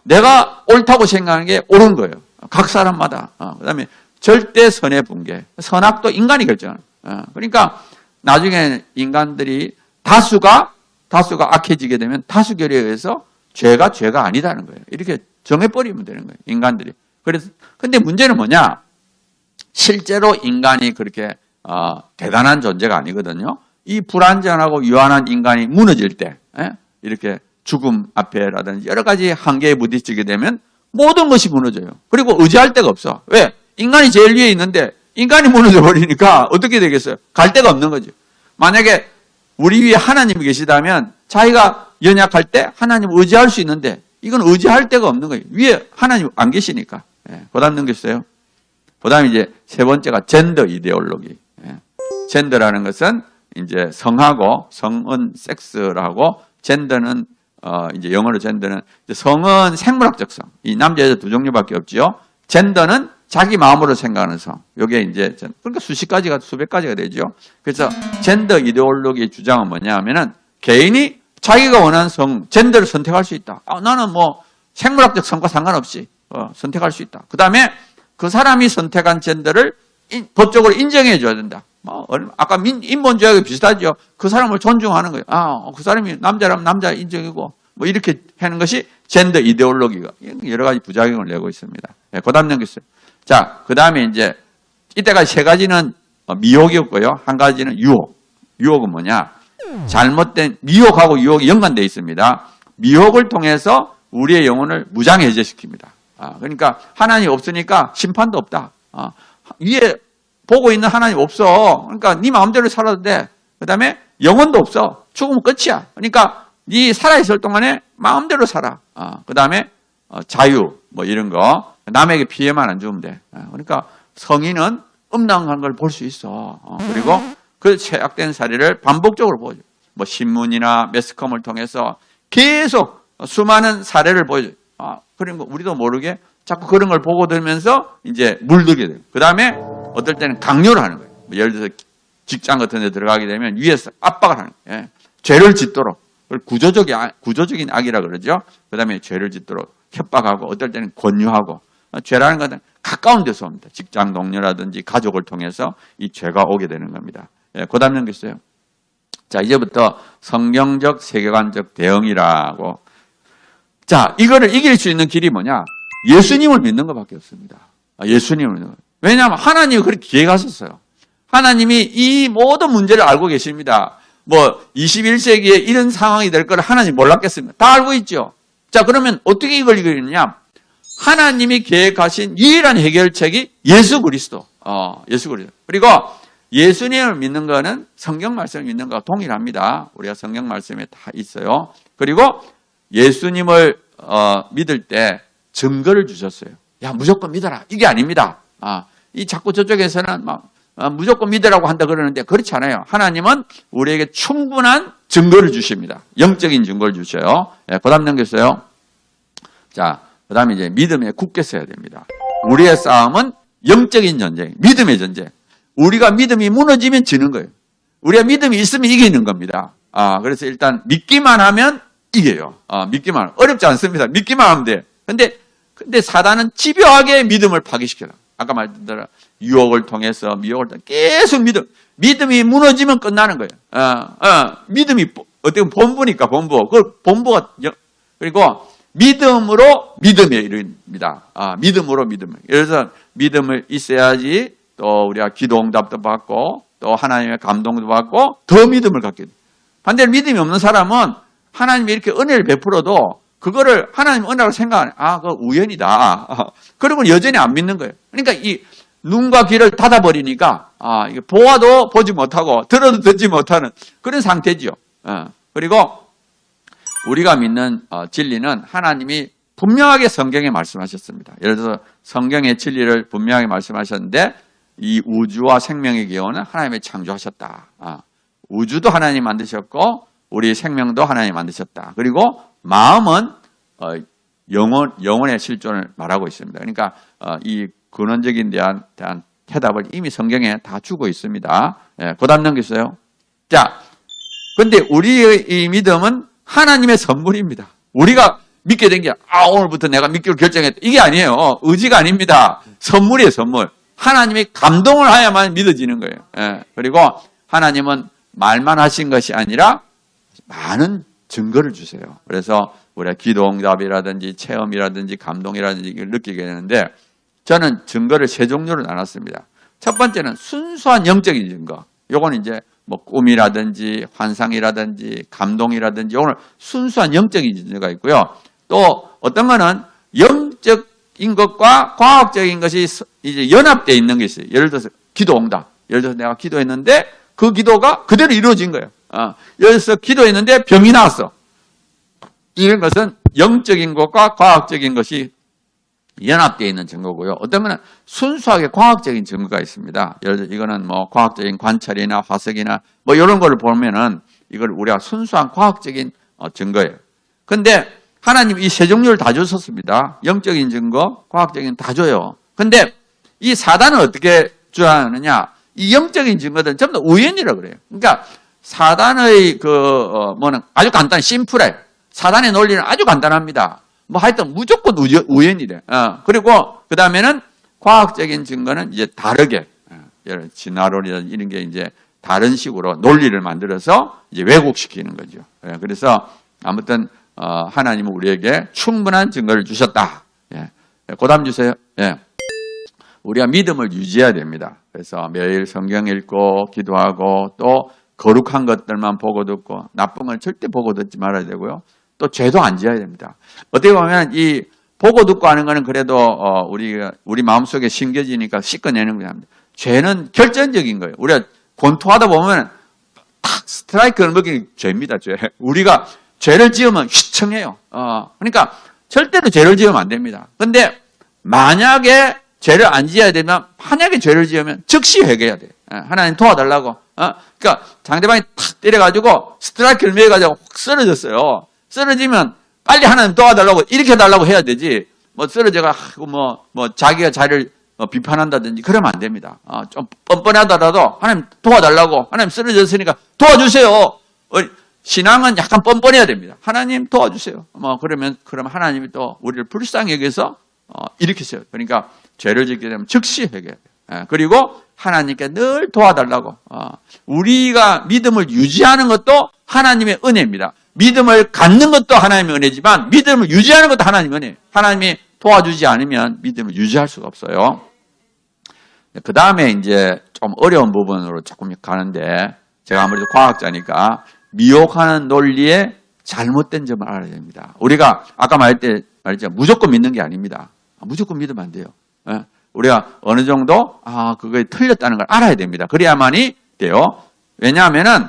내가 옳다고 생각하는 게 옳은 거예요. 각 사람마다. 그 다음에 절대 선의 붕괴. 선악도 인간이 결정하는 거예요. 그러니까 나중에 인간들이 다수가 악해지게 되면 다수결에 의해서 죄가 아니다는 거예요. 이렇게 정해버리면 되는 거예요. 인간들이. 근데 문제는 뭐냐? 실제로 인간이 그렇게 대단한 존재가 아니거든요. 이 불완전하고 유한한 인간이 무너질 때, 이렇게 죽음 앞에라든지 여러 가지 한계에 부딪히게 되면 모든 것이 무너져요. 그리고 의지할 데가 없어. 왜? 인간이 제일 위에 있는데 인간이 무너져 버리니까 어떻게 되겠어요? 갈 데가 없는 거죠. 만약에 우리 위에 하나님이 계시다면 자기가 연약할 때 하나님을 의지할 수 있는데 이건 의지할 데가 없는 거예요. 위에 하나님 안 계시니까. 보답 넘겼어요. 그 다음에 이제 세 번째가 젠더 이데올로기. 젠더라는 것은 이제 성하고 성은 섹스라고 젠더는 이제 영어로 젠더는 성은 생물학적 성. 이 남자 여자 두 종류밖에 없지요. 젠더는 자기 마음으로 생각하는 성. 요게 이제, 그러니까 수십 가지가, 수백 가지가 되죠. 그래서 젠더 이데올로기의 주장은 뭐냐 하면은 개인이 자기가 원하는 젠더를 선택할 수 있다. 나는 뭐 생물학적 성과 상관없이 선택할 수 있다. 그 다음에 그 사람이 선택한 젠더를 법적으로 인정해 줘야 된다. 아까 인본주의하고 비슷하죠. 그 사람을 존중하는 거예요. 그 사람이 남자라면 남자 인정이고, 뭐 이렇게 하는 것이 젠더 이데올로기가 여러 가지 부작용을 내고 있습니다. 네, 그 다음 넘겼어요. 자, 그 다음에 이제 이때까지 세 가지는 미혹이었고요. 한 가지는 유혹. 유혹은 뭐냐? 잘못된 미혹하고 유혹이 연관되어 있습니다. 미혹을 통해서 우리의 영혼을 무장해제시킵니다. 그러니까 하나님 없으니까 심판도 없다. 위에 보고 있는 하나님 없어. 그러니까 네 마음대로 살아도 돼. 그 다음에 영혼도 없어. 죽으면 끝이야. 그러니까 네 살아있을 동안에 마음대로 살아. 그 다음에 자유 뭐 이런 거. 남에게 피해만 안 주면 돼. 그러니까 성인은 음란한 걸 볼 수 있어. 그리고 그 최악된 사례를 반복적으로 보여줘. 뭐 신문이나 매스컴을 통해서 계속 수많은 사례를 보여줘. 그리고 우리도 모르게 자꾸 그런 걸 보고 들면서 이제 물들게 돼요. 그 다음에 어떨 때는 강요를 하는 거예요. 예를 들어서 직장 같은 데 들어가게 되면 위에서 압박을 하는 거예요. 죄를 짓도록. 그걸 구조적인 악이라 그러죠. 그 다음에 죄를 짓도록 협박하고 어떨 때는 권유하고. 죄라는 것은 가까운 데서 옵니다. 직장 동료라든지 가족을 통해서 이 죄가 오게 되는 겁니다. 그 다음 넘겼어요. 자, 이제부터 성경적 세계관적 대응이라고. 자, 이거를 이길 수 있는 길이 뭐냐? 예수님을 믿는 것밖에 없습니다. 예수님을 믿는 것. 왜냐하면 하나님이 그렇게 계획하셨어요. 하나님이 이 모든 문제를 알고 계십니다. 뭐 21세기에 이런 상황이 될 걸 하나님 몰랐겠습니까? 다 알고 있죠. 자, 그러면 어떻게 이걸 이기느냐? 하나님이 계획하신 유일한 해결책이 예수 그리스도. 예수 그리스도. 그리고 예수님을 믿는 거는 성경 말씀을 믿는 거와 동일합니다. 우리가 성경 말씀에 다 있어요. 그리고 예수님을 믿을 때 증거를 주셨어요. 야, 무조건 믿어라. 이게 아닙니다. 이 자꾸 저쪽에서는 막 무조건 믿으라고 한다 그러는데 그렇지 않아요. 하나님은 우리에게 충분한 증거를 주십니다. 영적인 증거를 주셔요. 그 다음 넘겼어요. 자, 그 다음에 이제 믿음에 굳게 서야 됩니다. 우리의 싸움은 영적인 전쟁, 믿음의 전쟁. 우리가 믿음이 무너지면 지는 거예요. 우리가 믿음이 있으면 이기는 겁니다. 그래서 일단 믿기만 하면 이겨요. 믿기만 하면. 어렵지 않습니다. 믿기만 하면 돼. 근데 사단은 집요하게 믿음을 파괴시켜요. 아까 말했던 유혹을 통해서 미혹을 통해서 계속 믿음이 무너지면 끝나는 거예요. 믿음이 어떻게 보면 본부니까 본부. 그 본부가 그리고 믿음으로 믿음에 이릅니다. 믿음으로 믿음. 그래서 믿음을 있어야지 또 우리가 기도 응답도 받고 또 하나님의 감동도 받고 더 믿음을 갖게 돼. 반대로 믿음이 없는 사람은 하나님이 이렇게 은혜를 베풀어도 그거를 하나님 은혜라고 생각 안 해. 그거 우연이다. 그러면 여전히 안 믿는 거예요. 그러니까 이 눈과 귀를 닫아버리니까 이게 보아도 보지 못하고 들어도 듣지 못하는 그런 상태죠. 그리고 우리가 믿는 진리는 하나님이 분명하게 성경에 말씀하셨습니다. 예를 들어서 성경의 진리를 분명하게 말씀하셨는데 이 우주와 생명의 기원은 하나님이 창조하셨다. 우주도 하나님이 만드셨고 우리 생명도 하나님이 만드셨다. 그리고 마음은 영혼의 실존을 말하고 있습니다. 그러니까 이 근원적인 대한 해답을 이미 성경에 다 주고 있습니다. 그 다음 넘겼어요. 자, 근데 우리의 이 믿음은 하나님의 선물입니다. 우리가 믿게 된 게 오늘부터 내가 믿기로 결정했다. 이게 아니에요. 의지가 아닙니다. 선물이에요, 선물. 하나님이 감동을 하야만 믿어지는 거예요. 그리고 하나님은 말만 하신 것이 아니라 많은 증거를 주세요. 그래서 우리가 기도 응답이라든지 체험이라든지 감동이라든지 이걸 느끼게 되는데 저는 증거를 세 종류로 나눴습니다. 첫 번째는 순수한 영적인 증거. 요거는 이제 뭐 꿈이라든지 환상이라든지 감동이라든지 오늘 순수한 영적인 증거가 있고요. 또 어떤 거는 영적인 것과 과학적인 것이 이제 연합되어 있는 게 있어요. 예를 들어서 기도 응답. 예를 들어서 내가 기도했는데 그 기도가 그대로 이루어진 거예요. 예를 들어서 기도했는데 병이 나왔어. 이런 것은 영적인 것과 과학적인 것이 연합되어 있는 증거고요. 어떤 거는 순수하게 과학적인 증거가 있습니다. 예를 들어 이거는 뭐 과학적인 관찰이나 화석이나 뭐 이런 걸 보면은 이걸 우리가 순수한 과학적인 증거예요. 근데 하나님 이 세 종류를 다 주셨습니다. 영적인 증거, 과학적인 다 줘요. 근데 이 사단은 어떻게 주장하느냐? 이 영적인 증거들은 전부 다 우연이라고 그래요. 그러니까 사단의 뭐는 아주 간단해, 심플해. 사단의 논리는 아주 간단합니다. 뭐 하여튼 무조건 우연이래. 그리고 그 다음에는 과학적인 증거는 이제 다르게, 진화론이라든지 이런 게 이제 다른 식으로 논리를 만들어서 이제 왜곡시키는 거죠. 그래서 아무튼 하나님은 우리에게 충분한 증거를 주셨다. 고담 주세요. 우리가 믿음을 유지해야 됩니다. 그래서 매일 성경 읽고 기도하고 또 거룩한 것들만 보고 듣고 나쁜 건 절대 보고 듣지 말아야 되고요. 또 죄도 안 지어야 됩니다. 어떻게 보면 이 보고 듣고 하는 거는 그래도 우리 마음속에 심겨지니까 씻어내는 거야. 죄는 결정적인 거예요. 우리가 권투하다 보면 탁 스트라이크를 먹이는 게 죄입니다. 죄. 우리가 죄를 지으면 휘청해요. 그러니까 절대로 죄를 지으면 안 됩니다. 근데 만약에 죄를 안 지어야 되면 만약에 죄를 지으면 즉시 회개해야 돼. 하나님 도와달라고. 그러니까 상대방이 탁 때려가지고 스트라이크를 매가지고 확 쓰러졌어요. 쓰러지면 빨리 하나님 도와달라고 이렇게 해달라고 해야 되지. 뭐 쓰러져가 뭐 자기가 자기를 비판한다든지 그러면 안 됩니다. 좀 뻔뻔하더라도 하나님 도와달라고. 하나님 쓰러졌으니까 도와주세요. 신앙은 약간 뻔뻔해야 됩니다. 하나님 도와주세요. 그럼 하나님이 또 우리를 불쌍히 여기서 일으키세요. 그러니까 죄를 짓게 되면 즉시 회개해야 돼요. 그리고 하나님께 늘 도와달라고. 우리가 믿음을 유지하는 것도 하나님의 은혜입니다. 믿음을 갖는 것도 하나님의 은혜지만 믿음을 유지하는 것도 하나님의 은혜예요. 하나님이 도와주지 않으면 믿음을 유지할 수가 없어요. 그 다음에 이제 좀 어려운 부분으로 조금 가는데 제가 아무래도 과학자니까 미혹하는 논리의 잘못된 점을 알아야 됩니다. 우리가 아까 말했죠. 무조건 믿는 게 아닙니다. 무조건 믿으면 안 돼요. 우리가 어느 정도 그거에 틀렸다는 걸 알아야 됩니다. 그래야만이 돼요. 왜냐하면은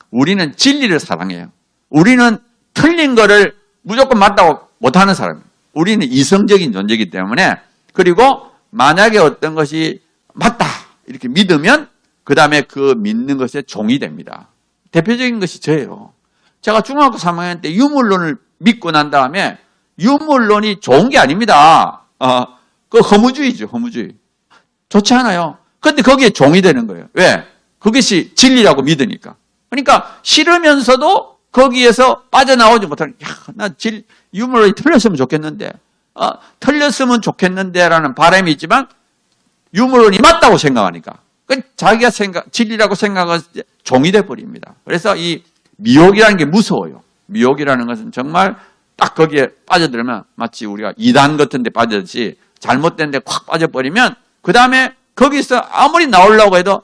우리는 진리를 사랑해요. 우리는 틀린 거를 무조건 맞다고 못하는 사람이에요. 우리는 이성적인 존재이기 때문에 그리고 만약에 어떤 것이 맞다 이렇게 믿으면 그 다음에 그 믿는 것에 종이 됩니다. 대표적인 것이 저예요. 제가 중학교 3학년 때 유물론을 믿고 난 다음에 유물론이 좋은 게 아닙니다. 그 허무주의죠. 허무주의. 좋지 않아요. 그런데 거기에 종이 되는 거예요. 왜? 그것이 진리라고 믿으니까. 그러니까 싫으면서도 거기에서 빠져나오지 못하는 나 유물론이 틀렸으면 좋겠는데 틀렸으면 좋겠는데라는 바람이 있지만 유물론이 맞다고 생각하니까 자기가 진리라고 생각하는 종이 돼버립니다. 그래서 이 미혹이라는 게 무서워요. 미혹이라는 것은 정말 딱 거기에 빠져들면 마치 우리가 이단 같은 데 빠졌지 잘못된 데 콱 빠져버리면 그 다음에 거기서 아무리 나오려고 해도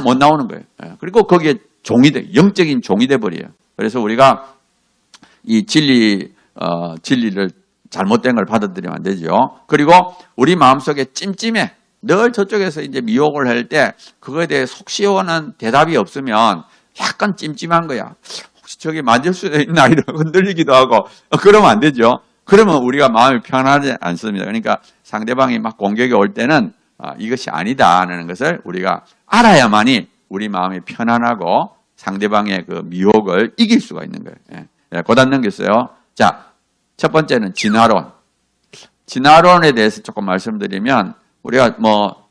못 나오는 거예요. 그리고 거기에 종이 돼, 영적인 종이 돼버려요. 그래서 우리가 이 진리를 잘못된 걸 받아들이면 안 되죠. 그리고 우리 마음속에 찜찜해. 늘 저쪽에서 이제 미혹을 할 때 그거에 대해 속 시원한 대답이 없으면 약간 찜찜한 거야. 혹시 저게 맞을 수도 있나 이러고 흔들리기도 하고 그러면 안 되죠. 그러면 우리가 마음이 편하지 않습니다. 그러니까 상대방이 막 공격이 올 때는 이것이 아니다라는 것을 우리가 알아야만이 우리 마음이 편안하고 상대방의 그 미혹을 이길 수가 있는 거예요. 고단 넘겼어요. 자, 첫 번째는 진화론. 진화론에 대해서 조금 말씀드리면 우리가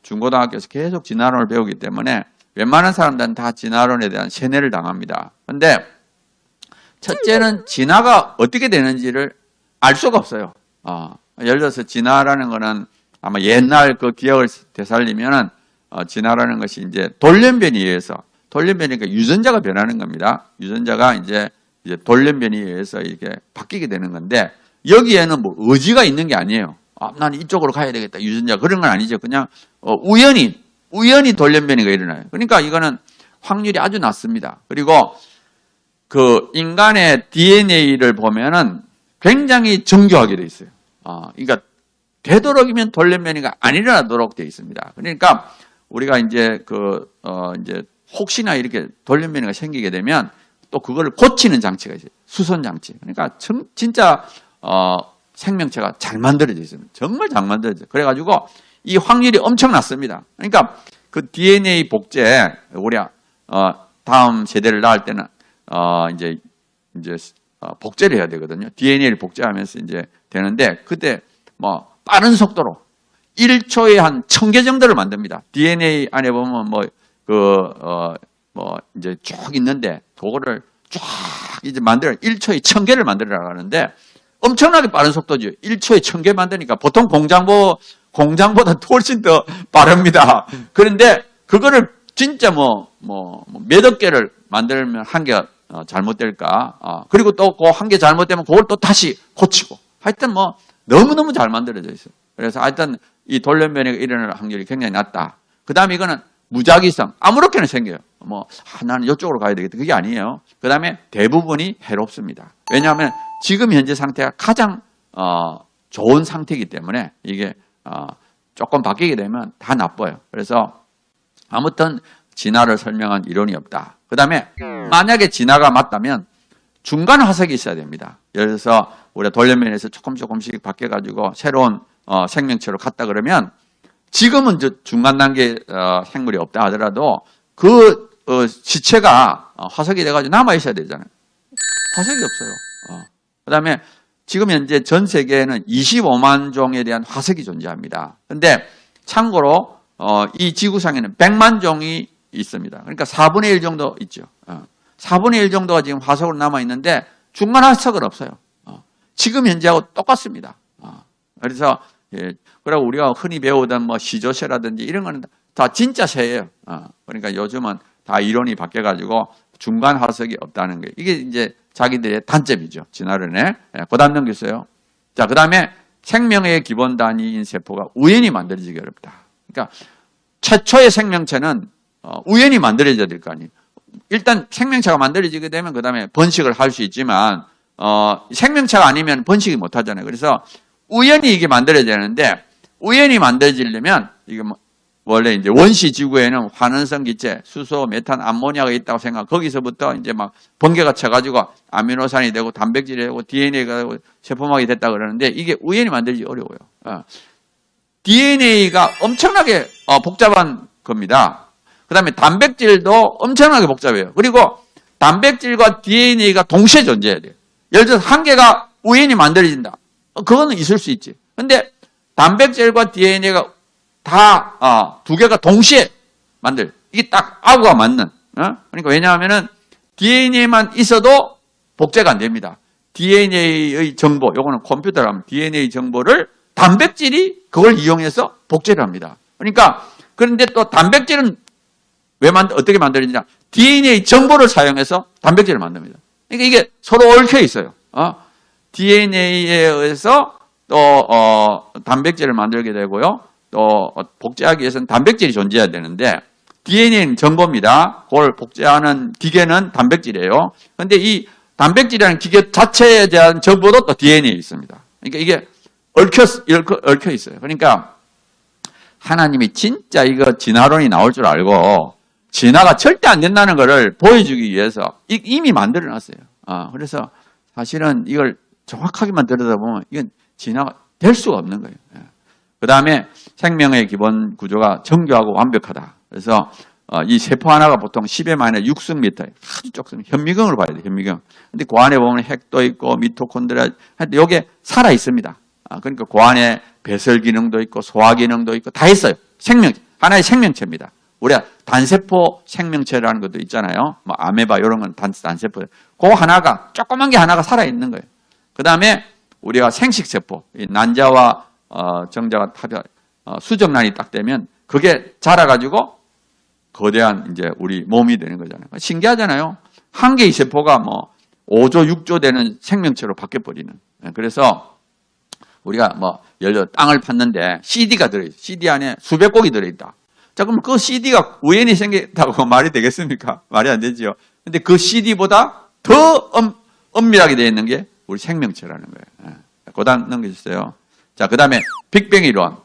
중고등학교에서 계속 진화론을 배우기 때문에 웬만한 사람들은 다 진화론에 대한 세뇌를 당합니다. 그런데 첫째는 진화가 어떻게 되는지를 알 수가 없어요. 예를 들어서 진화라는 거는 아마 옛날 그 기억을 되살리면은 진화라는 것이 이제 돌연변이에 의해서 돌연변이니까 유전자가 변하는 겁니다. 유전자가 이제 돌연변이에 의해서 이렇게 바뀌게 되는 건데 여기에는 뭐 의지가 있는 게 아니에요. 나는 이쪽으로 가야 되겠다. 유전자 그런 건 아니죠. 그냥 우연히 돌연변이가 일어나요. 그러니까 이거는 확률이 아주 낮습니다. 그리고 그 인간의 DNA를 보면은 굉장히 정교하게 돼 있어요. 그러니까 되도록이면 돌연변이가 안 일어나도록 돼 있습니다. 그러니까 우리가 이제 이제 혹시나 이렇게 돌연변이가 생기게 되면 또 그걸 고치는 장치가 있어요. 수선 장치. 그러니까 진짜 생명체가 잘 만들어져 있습니다. 정말 잘 만들어져 있어요. 그래가지고 이 확률이 엄청 낮습니다. 그러니까 그 DNA 복제 우리 다음 세대를 낳을 때는 이제 복제를 해야 되거든요. DNA를 복제하면서 이제 되는데 그때 빠른 속도로 1초에 한 1000개 정도를 만듭니다. DNA 안에 보면 이제 쭉 있는데, 그거를 쫙 이제 1초에 1000개를 만들어 나가는데, 엄청나게 빠른 속도죠. 1초에 1000개 만드니까 보통 공장보다 훨씬 더 빠릅니다. 그런데 그거를 진짜 몇억 개를 만들면 한 개가 잘못될까? 그리고 또 그 한 개 잘못되면 그걸 또 다시 고치고. 하여튼 너무너무 잘 만들어져 있어요. 그래서 하여튼 이 돌연변이가 일어날 확률이 굉장히 낮다. 그 다음에 이거는 무작위성. 아무렇게나 생겨요. 나는 이쪽으로 가야 되겠다. 그게 아니에요. 그 다음에 대부분이 해롭습니다. 왜냐하면 지금 현재 상태가 가장 좋은 상태이기 때문에 이게 조금 바뀌게 되면 다 나빠요. 그래서 아무튼 진화를 설명한 이론이 없다. 그 다음에 만약에 진화가 맞다면 중간 화석이 있어야 됩니다. 예를 들어서 우리가 돌연변이에서 조금씩 바뀌어가지고 새로운 생명체로 갔다 그러면 지금은 중간 단계 생물이 없다 하더라도 그 시체가 화석이 돼가지고 남아있어야 되잖아요. 화석이 없어요. 그 다음에 지금 현재 전 세계에는 25만 종에 대한 화석이 존재합니다. 근데 참고로 이 지구상에는 100만 종이 있습니다. 그러니까 4분의 1 정도 있죠. 4분의 1 정도가 지금 화석으로 남아있는데 중간 화석은 없어요. 지금 현재하고 똑같습니다. 그래서 그리고 우리가 흔히 배우던 시조새라든지 이런 거는 다 진짜 새예요. 그러니까 요즘은 다 이론이 바뀌어가지고 중간 화석이 없다는 거예요. 이게 이제 자기들의 단점이죠. 진화론에. 그 다음 넘겼어요. 자, 그 다음에 생명의 기본 단위인 세포가 우연히 만들어지기 어렵다. 그러니까 최초의 생명체는 우연히 만들어져야 될 거 아니에요. 일단 생명체가 만들어지게 되면 그 다음에 번식을 할 수 있지만 생명체가 아니면 번식이 못 하잖아요. 그래서 우연히 이게 만들어져야 되는데 우연히 만들어지려면 이게 원래 이제 원시 지구에는 환원성 기체, 수소, 메탄, 암모니아가 있다고 생각. 거기서부터 이제 번개가 쳐가지고 아미노산이 되고 단백질이 되고 DNA가 되고 세포막이 됐다 그러는데 이게 우연히 만들기 어려워요. DNA가 엄청나게 복잡한 겁니다. 그 다음에 단백질도 엄청나게 복잡해요. 그리고 단백질과 DNA가 동시에 존재해야 돼요. 예를 들어서 한 개가 우연히 만들어진다. 그거는 있을 수 있지. 근데 단백질과 DNA가 다 두 개가 동시에 이게 딱 아구가 맞는. 그러니까 왜냐하면은 DNA만 있어도 복제가 안 됩니다. DNA의 정보, 요거는 컴퓨터로 하면 DNA 정보를 단백질이 그걸 이용해서 복제를 합니다. 그러니까 그런데 또 단백질은 어떻게 만들어지냐? DNA 정보를 사용해서 단백질을 만듭니다. 그러니까 이게 서로 얽혀 있어요. DNA에 의해서 또 단백질을 만들게 되고요. 또 복제하기 위해서는 단백질이 존재해야 되는데 DNA는 정보입니다. 그걸 복제하는 기계는 단백질이에요. 그런데 이 단백질이라는 기계 자체에 대한 정보도 또 DNA에 있습니다. 그러니까 이게 얽혀 있어요. 그러니까 하나님이 진짜 이거 진화론이 나올 줄 알고 진화가 절대 안 된다는 것을 보여주기 위해서 이미 만들어 놨어요. 그래서 사실은 이걸 정확하게만 들여다보면 이건 진화가 될 수가 없는 거예요. 그 다음에 생명의 기본 구조가 정교하고 완벽하다. 그래서 이 세포 하나가 보통 10의 마이너스 6승미터, 아주 적습니다. 현미경으로 봐야 돼요. 현미경. 근데 그 안에 보면 핵도 있고 미토콘드리아, 하여튼 이게 살아 있습니다. 그러니까 그 안에 배설 기능도 있고 소화 기능도 있고 다 있어요. 하나의 생명체입니다. 우리가 단세포 생명체라는 것도 있잖아요. 아메바 이런 건 단세포. 그 하나가 조그만 게 하나가 살아 있는 거예요. 그 다음에 우리가 생식세포, 난자와 정자가 수정란이 딱 되면 그게 자라가지고 거대한 이제 우리 몸이 되는 거잖아요. 신기하잖아요. 한 개의 세포가 5조, 6조 되는 생명체로 바뀌어버리는. 그래서 우리가 예를 들어 땅을 팠는데 CD가 들어있어요. CD 안에 수백 곡이 들어있다. 자, 그럼 그 CD가 우연히 생겼다고 말이 되겠습니까? 말이 안 되죠. 근데 그 CD보다 더 엄밀하게 되어 있는 게 우리 생명체라는 거예요. 고단 넘겨주세요. 자, 그 다음에 빅뱅 이론.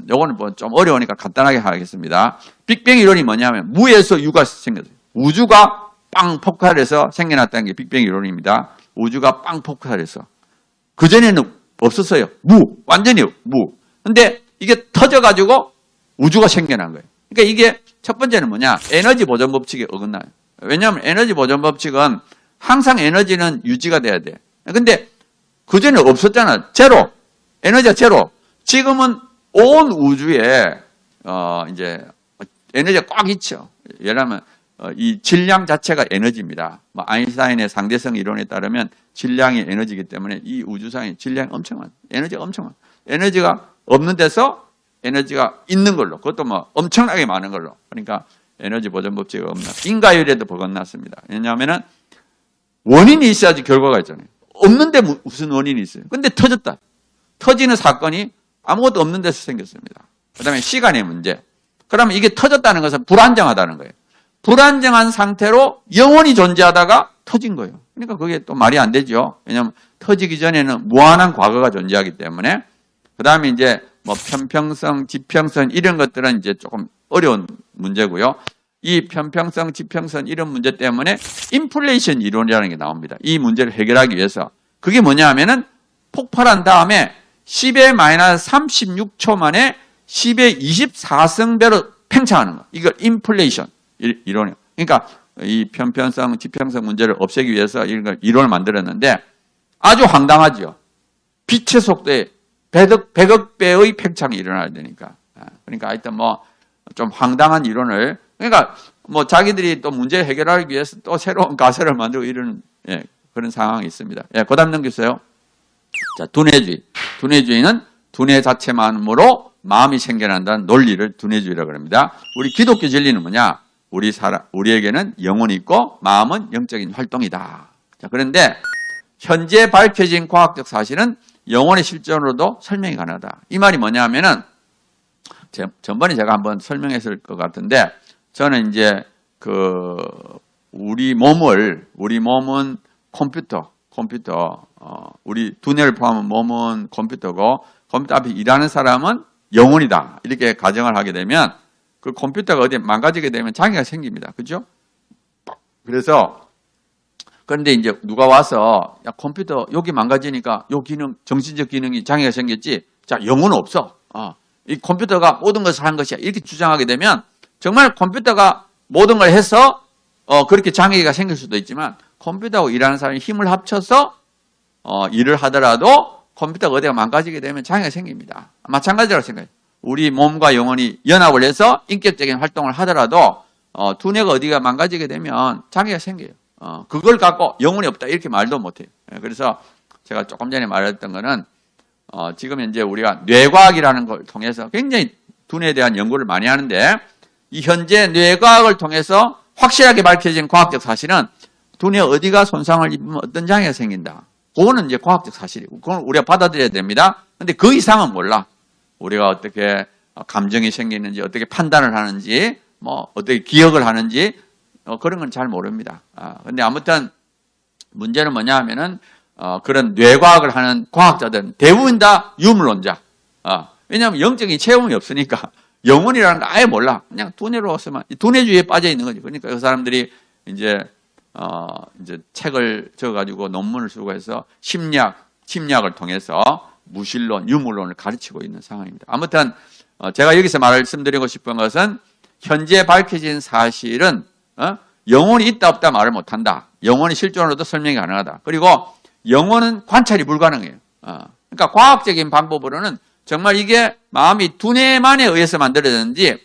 요거는 좀 어려우니까 간단하게 하겠습니다. 빅뱅 이론이 뭐냐면 무에서 유가 생겼어요. 우주가 빵 폭발해서 생겨났다는 게 빅뱅 이론입니다. 우주가 빵 폭발해서. 그전에는 없었어요. 완전히 무. 근데 이게 터져가지고 우주가 생겨난 거예요. 그러니까 이게 첫 번째는 뭐냐? 에너지 보존 법칙에 어긋나요. 왜냐하면 에너지 보존 법칙은 항상 에너지는 유지가 돼야 돼. 근데 그전에 없었잖아. 제로. 에너지가 제로. 지금은 온 우주에 이제 에너지가 꽉 있죠. 예를 들면 이 질량 자체가 에너지입니다. 뭐 아인슈타인의 상대성 이론에 따르면 질량이 에너지이기 때문에 이 우주상의 질량이 엄청난, 에너지가 엄청난, 에너지가 없는 데서 에너지가 있는 걸로, 그것도 뭐 엄청나게 많은 걸로. 그러니까 에너지 보존 법칙이 없나. 인과율에도 버건났습니다. 왜냐하면은 원인이 있어야지 결과가 있잖아요. 없는데 무슨 원인이 있어요? 근데 터졌다. 터지는 사건이 아무것도 없는 데서 생겼습니다. 그 다음에 시간의 문제. 그러면 이게 터졌다는 것은 불안정하다는 거예요. 불안정한 상태로 영원히 존재하다가 터진 거예요. 그러니까 그게 또 말이 안 되죠. 왜냐하면 터지기 전에는 무한한 과거가 존재하기 때문에. 그 다음에 이제 뭐 편평성, 지평성 이런 것들은 이제 조금 어려운 문제고요. 이 편평성, 지평성 이런 문제 때문에 인플레이션 이론이라는 게 나옵니다. 이 문제를 해결하기 위해서. 그게 뭐냐 하면은 폭발한 다음에 10의 마이너스 36초 만에 10의 24승배로 팽창하는 거. 이걸 인플레이션 이론이에요. 그러니까 이 편평성, 지평성 문제를 없애기 위해서 이런 걸 이론을 만들었는데 아주 황당하죠. 빛의 속도에 100억 배의 팽창이 일어나야 되니까. 그러니까 하여튼 뭐 좀 황당한 이론을, 그러니까 뭐 자기들이 또 문제 해결하기 위해서 또 새로운 가설을 만들고 이런 그런 상황이 있습니다. 그 다음 넘겼어요. 자, 두뇌주의. 두뇌주의는 두뇌 자체만으로 마음이 생겨난다는 논리를 두뇌주의라고 합니다. 우리 기독교 진리는 뭐냐? 우리에게는 영혼이 있고 마음은 영적인 활동이다. 자, 그런데 현재 밝혀진 과학적 사실은 영혼의 실존으로도 설명이 가능하다. 이 말이 뭐냐 하면은 전번에 제가 한번 설명했을 것 같은데 저는 이제 우리 몸은 컴퓨터, 우리 두뇌를 포함한 몸은 컴퓨터고 컴퓨터 앞에 일하는 사람은 영혼이다. 이렇게 가정을 하게 되면 그 컴퓨터가 어디 망가지게 되면 장애가 생깁니다. 그죠? 그래서 그런데 이제 누가 와서 야 컴퓨터 여기 망가지니까 요 기능, 정신적 기능이 장애가 생겼지. 자, 영혼은 없어. 이 컴퓨터가 모든 것을 한 것이야. 이렇게 주장하게 되면 정말 컴퓨터가 모든 걸 해서 그렇게 장애가 생길 수도 있지만 컴퓨터하고 일하는 사람이 힘을 합쳐서 일을 하더라도 컴퓨터가 어디가 망가지게 되면 장애가 생깁니다. 마찬가지라고 생각해요. 우리 몸과 영혼이 연합을 해서 인격적인 활동을 하더라도 두뇌가 어디가 망가지게 되면 장애가 생겨요. 그걸 갖고 영혼이 없다 이렇게 말도 못해요. 그래서 제가 조금 전에 말했던 거는 지금 현재 우리가 뇌과학이라는 걸 통해서 굉장히 두뇌에 대한 연구를 많이 하는데 이 현재 뇌과학을 통해서 확실하게 밝혀진 과학적 사실은 두뇌 어디가 손상을 입으면 어떤 장애가 생긴다. 그거는 이제 과학적 사실이고 그건 우리가 받아들여야 됩니다. 근데 그 이상은 몰라. 우리가 어떻게 감정이 생기는지 어떻게 판단을 하는지 뭐 어떻게 기억을 하는지 그런 건 잘 모릅니다. 근데 아무튼 문제는 뭐냐 하면은 그런 뇌과학을 하는 과학자들은 대부분 다 유물론자. 왜냐하면 영적인 체험이 없으니까 영혼이라는 거 아예 몰라. 그냥 두뇌로서만 두뇌주의에 빠져 있는 거지. 그러니까 그 사람들이 이제 책을 적어가지고 논문을 쓰고 해서 심리학을 통해서 무신론, 유물론을 가르치고 있는 상황입니다. 아무튼 제가 여기서 말씀드리고 싶은 것은 현재 밝혀진 사실은 영혼이 있다 없다 말을 못한다. 영혼이 실존으로도 설명이 가능하다. 그리고 영혼은 관찰이 불가능해요. 그러니까 과학적인 방법으로는 정말 이게 마음이 두뇌만에 의해서 만들어졌는지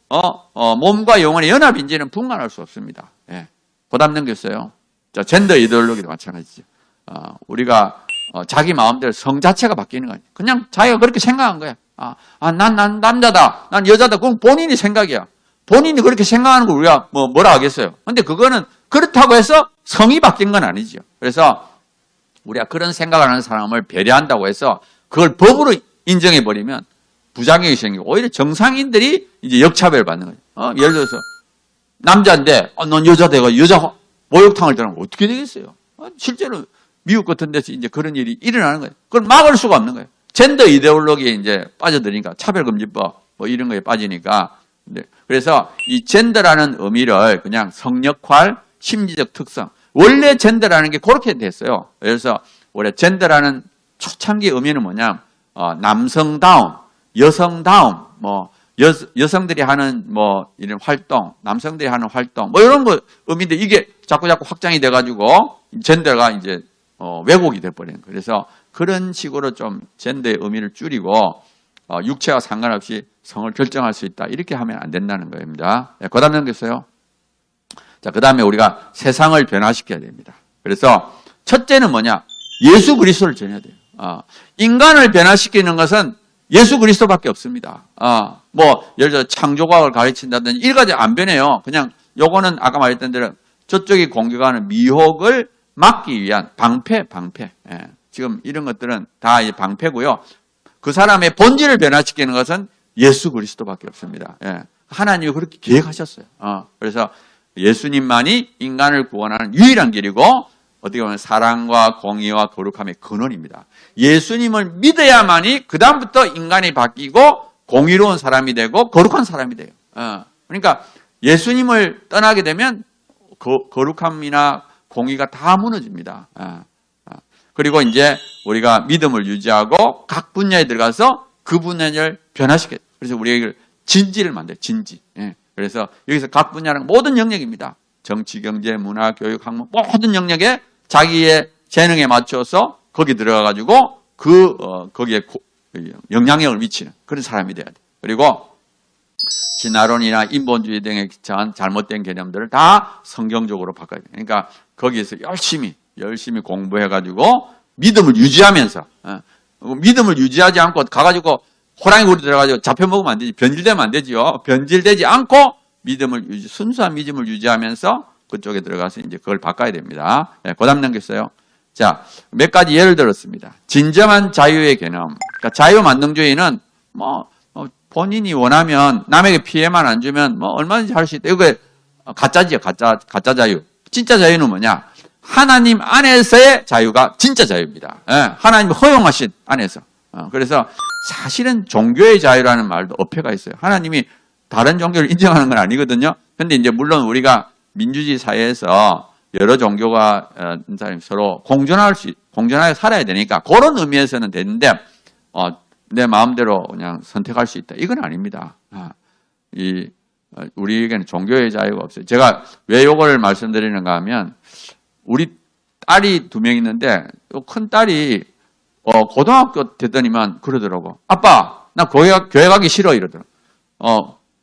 몸과 영혼의 연합인지는 분간할 수 없습니다. 보답 넘겼어요. 자, 젠더 이데올로기도 마찬가지죠. 우리가 자기 마음대로 성 자체가 바뀌는 거예요. 그냥 자기가 그렇게 생각한 거야. 난 남자다. 난 여자다. 그건 본인이 생각이야. 본인이 그렇게 생각하는 걸 우리가 뭐라 하겠어요. 근데 그거는 그렇다고 해서 성이 바뀐 건 아니죠. 그래서 우리가 그런 생각을 하는 사람을 배려한다고 해서 그걸 법으로 인정해버리면 부작용이 생기고 오히려 정상인들이 이제 역차별 받는 거예요. 예를 들어서 남자인데 넌 여자 되고 여자 목욕탕을 들어가면 어떻게 되겠어요? 실제로 미국 같은 데서 이제 그런 일이 일어나는 거예요. 그걸 막을 수가 없는 거예요. 젠더 이데올로기에 이제 빠져드니까 차별금지법 뭐 이런 거에 빠지니까. 그래서 이 젠더라는 의미를 그냥 성역할, 심리적 특성. 원래 젠더라는 게 그렇게 됐어요. 그래서 원래 젠더라는 초창기 의미는 뭐냐? 남성다움, 여성다움, 여성들이 하는 이런 활동, 남성들이 하는 활동, 이런 거 의미인데 이게 자꾸 확장이 돼가지고 젠더가 이제 왜곡이 돼버리는 거예요. 그래서 그런 식으로 좀 젠더의 의미를 줄이고 육체와 상관없이 성을 결정할 수 있다. 이렇게 하면 안 된다는 겁니다. 그 다음 넘겼어요. 자, 그 다음에 우리가 세상을 변화시켜야 됩니다. 그래서 첫째는 뭐냐? 예수 그리스도를 전해야 돼요. 인간을 변화시키는 것은 예수 그리스도밖에 없습니다. 예를 들어 창조과학을 가르친다든지 일가지 안 변해요. 그냥 요거는 아까 말했던 대로 저쪽이 공격하는 미혹을 막기 위한 방패. 지금 이런 것들은 다 방패고요. 그 사람의 본질을 변화시키는 것은 예수 그리스도밖에 없습니다. 하나님이 그렇게 계획하셨어요. 그래서 예수님만이 인간을 구원하는 유일한 길이고 어떻게 보면 사랑과 공의와 거룩함의 근원입니다. 예수님을 믿어야만이 그 다음부터 인간이 바뀌고 공의로운 사람이 되고 거룩한 사람이 돼요. 그러니까 예수님을 떠나게 되면 거룩함이나 공의가 다 무너집니다. 그리고 이제 우리가 믿음을 유지하고 각 분야에 들어가서 그 분야를 변화시켜요. 그래서 우리가 이걸 진지를 만들어요. 진지. 그래서 여기서 각 분야는 모든 영역입니다. 정치, 경제, 문화, 교육, 학문 모든 영역에 자기의 재능에 맞춰서 거기 들어가가지고 거기에 영향력을 미치는 그런 사람이 돼야 돼. 그리고 진화론이나 인본주의 등에 기초한 잘못된 개념들을 다 성경적으로 바꿔야 돼. 그러니까 거기에서 열심히 공부해가지고 믿음을 유지하면서 믿음을 유지하지 않고 가가지고 호랑이 굴에 들어가지고 잡혀먹으면 안 되지. 변질되면 안 되지요. 변질되지 않고 순수한 믿음을 유지하면서 그쪽에 들어가서 이제 그걸 바꿔야 됩니다. 그 다음 넘겼어요. 자, 몇 가지 예를 들었습니다. 진정한 자유의 개념. 그러니까 자유만능주의는 본인이 원하면 남에게 피해만 안 주면 얼마든지 할 수 있다. 이거 가짜지요. 가짜 자유. 진짜 자유는 뭐냐? 하나님 안에서의 자유가 진짜 자유입니다. 하나님 허용하신 안에서. 그래서 사실은 종교의 자유라는 말도 어폐가 있어요. 하나님이 다른 종교를 인정하는 건 아니거든요. 근데 이제 물론 우리가 민주주의 사회에서 여러 종교가 서로 공존하게 살아야 되니까 그런 의미에서는 되는데 내 마음대로 그냥 선택할 수 있다. 이건 아닙니다. 우리에게는 종교의 자유가 없어요. 제가 왜 이걸 말씀드리는가 하면 우리 딸이 2명 있는데 큰 딸이 고등학교 되더니만 그러더라고. 아빠, 나 교회 가기 싫어 이러더라고.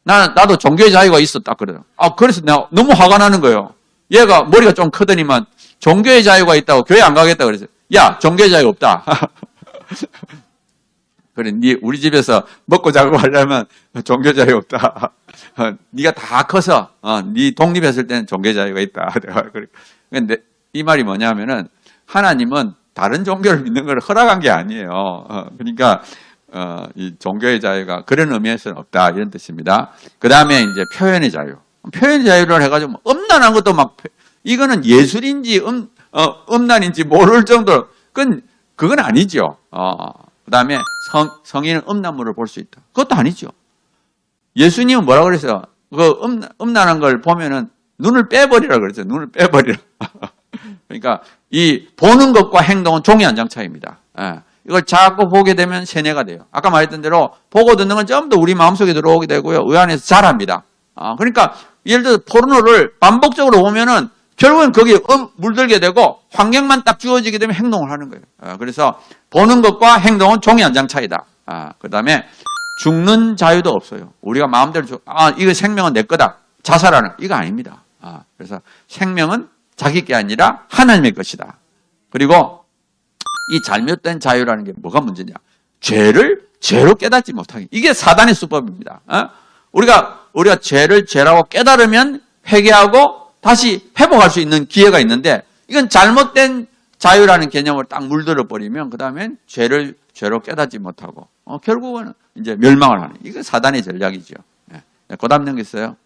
나도 종교의 자유가 있어 딱 그러더라고. 그래서 내가 너무 화가 나는 거예요. 얘가 머리가 좀 크더니만 종교의 자유가 있다고 교회 안 가겠다 그래서 야, 종교의 자유 없다. 그래, 우리 집에서 먹고 자고 하려면 종교 자유 없다. 네가 다 커서 네 독립했을 때는 종교 자유가 있다. 근데 이 말이 뭐냐면은 하나님은 다른 종교를 믿는 걸 허락한 게 아니에요. 그러니까 이 종교의 자유가 그런 의미에서는 없다 이런 뜻입니다. 그 다음에 이제 표현의 자유. 표현의 자유를 해가지고 음란한 것도 이거는 예술인지 음란인지 모를 정도로 그건 아니죠. 그 다음에 성인은 음란물을 볼 수 있다. 그것도 아니죠. 예수님은 뭐라고 그랬어요? 음란한 걸 보면은 눈을 빼버리라 그랬어요. 눈을 빼버리라. 그러니까 이 보는 것과 행동은 종이 한 장 차이입니다. 이걸 자꾸 보게 되면 세뇌가 돼요. 아까 말했던 대로 보고 듣는 건 전부 다 우리 마음속에 들어오게 되고요. 의 안에서 자랍니다. 그러니까 예를 들어 포르노를 반복적으로 보면은 결국엔 거기에 물들게 되고 환경만 딱 주어지게 되면 행동을 하는 거예요. 그래서 보는 것과 행동은 종이 한 장 차이다. 그 다음에 죽는 자유도 없어요. 우리가 마음대로 이거 생명은 내 거다. 자살하는 이거 아닙니다. 그래서 생명은 자기 게 아니라 하나님의 것이다. 그리고 이 잘못된 자유라는 게 뭐가 문제냐? 죄로 깨닫지 못하게. 이게 사단의 수법입니다. 우리가 죄를 죄라고 깨달으면 회개하고 다시 회복할 수 있는 기회가 있는데 이건 잘못된 자유라는 개념을 딱 물들어 버리면 그 다음엔 죄를 죄로 깨닫지 못하고 결국은 이제 멸망을 하는. 이거 사단의 전략이죠. 그 다음 넘겼어요.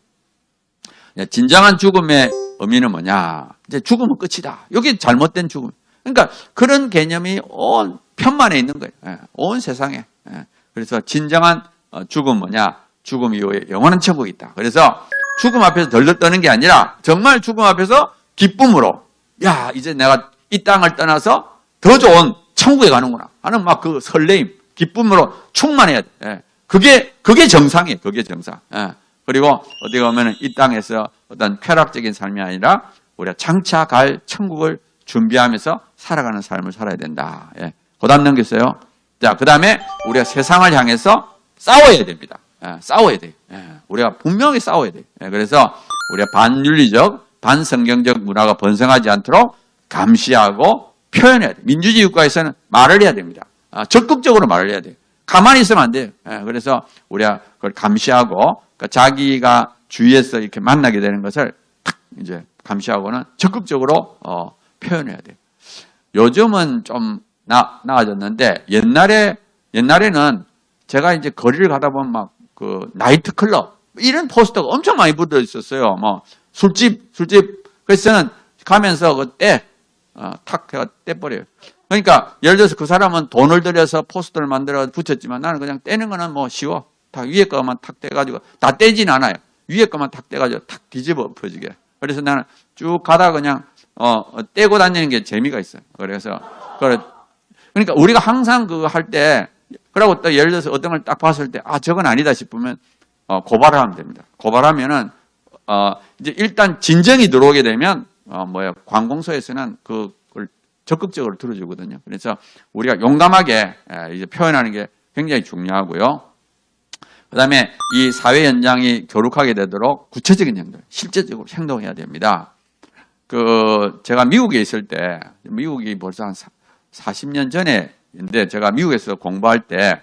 진정한 죽음의 의미는 뭐냐? 이제 죽으면 끝이다. 이게 잘못된 죽음. 그러니까 그런 개념이 온 편만에 있는 거예요. 온 세상에. 그래서 진정한 죽음 뭐냐? 죽음 이후에 영원한 천국이 있다. 그래서 죽음 앞에서 덜덜 떠는 게 아니라 정말 죽음 앞에서 기쁨으로 이제 내가 이 땅을 떠나서 더 좋은 천국에 가는구나 하는 막 그 설레임, 기쁨으로 충만해야 돼. 그게 정상이에요. 그게 정상. 그리고 어떻게 보면 이 땅에서 어떤 쾌락적인 삶이 아니라 우리가 장차 갈 천국을 준비하면서 살아가는 삶을 살아야 된다. 그 다음 넘겼어요. 자, 그 다음에 우리가 세상을 향해서 싸워야 됩니다. 싸워야 돼요. 우리가 분명히 싸워야 돼요. 그래서 우리가 반윤리적, 반성경적 문화가 번성하지 않도록 감시하고 표현해야 돼요. 민주주의 국가에서는 말을 해야 됩니다. 적극적으로 말을 해야 돼요. 가만히 있으면 안 돼요. 그래서 우리가 그걸 감시하고, 그러니까 자기가 주위에서 이렇게 만나게 되는 것을 탁 이제 감시하고는 적극적으로 표현해야 돼요. 요즘은 좀 나아졌는데 옛날에는 제가 이제 거리를 가다 보면 막 그 나이트 클럽 이런 포스터가 엄청 많이 붙어 있었어요. 뭐 술집 그래서 저는 가면서 탁 해가 떼버려요. 그러니까 예를 들어서 그 사람은 돈을 들여서 포스터를 만들어 붙였지만 나는 그냥 떼는 거는 뭐 쉬워. 다 위에 거만 탁 떼가지고 다 떼진 않아요. 위에 거만 탁 떼가지고 탁 뒤집어 엎어지게. 그래서 나는 쭉 가다가 그냥 떼고 다니는 게 재미가 있어요. 그러니까 우리가 항상 그거 할 때, 그러고 또 예를 들어서 어떤 걸 딱 봤을 때, 저건 아니다 싶으면, 고발을 하면 됩니다. 고발하면은, 이제 일단 진정이 들어오게 되면, 관공서에서는 그걸 적극적으로 들어주거든요. 그래서 우리가 용감하게 이제 표현하는 게 굉장히 중요하고요. 그 다음에 이 사회 현장이 교룩하게 되도록 구체적인 행동, 실제적으로 행동해야 됩니다. 제가 미국에 있을 때, 미국이 벌써 한 40년 전에인데, 제가 미국에서 공부할 때,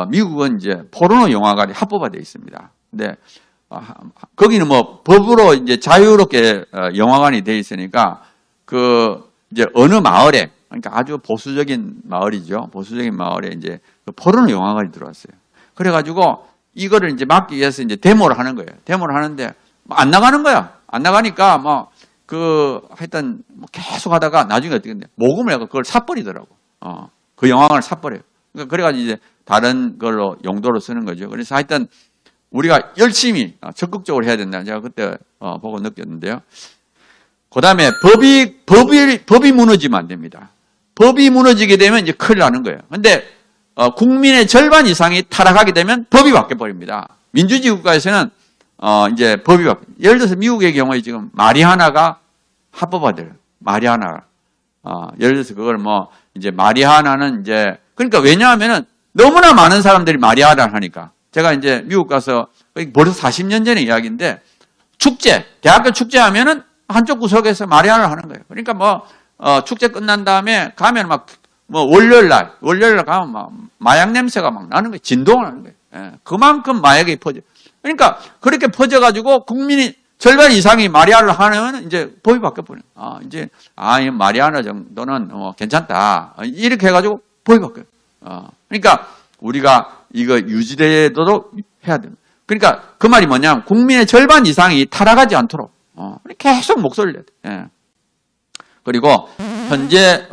미국은 이제 포르노 영화관이 합법화되어 있습니다. 근데, 거기는 뭐, 법으로 이제 자유롭게 영화관이 되어 있으니까, 이제 어느 마을에, 그러니까 아주 보수적인 마을이죠. 보수적인 마을에 이제 포르노 영화관이 들어왔어요. 그래가지고, 이거를 이제 막기 위해서 이제 데모를 하는 거예요. 데모를 하는데, 안 나가는 거야. 안 나가니까, 하여튼, 계속 하다가 나중에 어떻게 했냐. 모금을 해서 그걸 사버리더라고. 그 영화관을 사버려요. 그래가지고 이제 다른 걸로 용도로 쓰는 거죠. 그래서 하여튼, 우리가 열심히 적극적으로 해야 된다. 제가 그때 보고 느꼈는데요. 그 다음에 법이 무너지면 안 됩니다. 법이 무너지게 되면 이제 큰일 나는 거예요. 근데, 국민의 절반 이상이 타락하게 되면 법이 바뀌어버립니다. 민주주의 국가에서는 이제 법이 예를 들어서 미국의 경우에 지금 마리화나가 합법화돼요. 마리화나. 예를 들어서 그걸 이제 마리화나는 이제, 그러니까 왜냐하면은 너무나 많은 사람들이 마리화나를 하니까. 제가 이제 미국 가서 벌써 40년 전의 이야기인데 대학교 축제하면은 한쪽 구석에서 마리화나를 하는 거예요. 그러니까 축제 끝난 다음에 가면 월요일날 가면 마약 냄새가 막 나는 거예요. 진동을 하는 거예요. 그만큼 마약이 퍼져. 그러니까 그렇게 퍼져가지고 국민이 절반 이상이 마리아를 하면 이제 법이 바뀌어버려요. 이제 이 마리아나 정도는 괜찮다. 이렇게 해가지고 법이 바뀌어요. 그러니까 우리가 이거 유지되도록 해야 됩니다. 그러니까 그 말이 뭐냐면 국민의 절반 이상이 타락하지 않도록 계속 목소리를 내야 돼요. 그리고 현재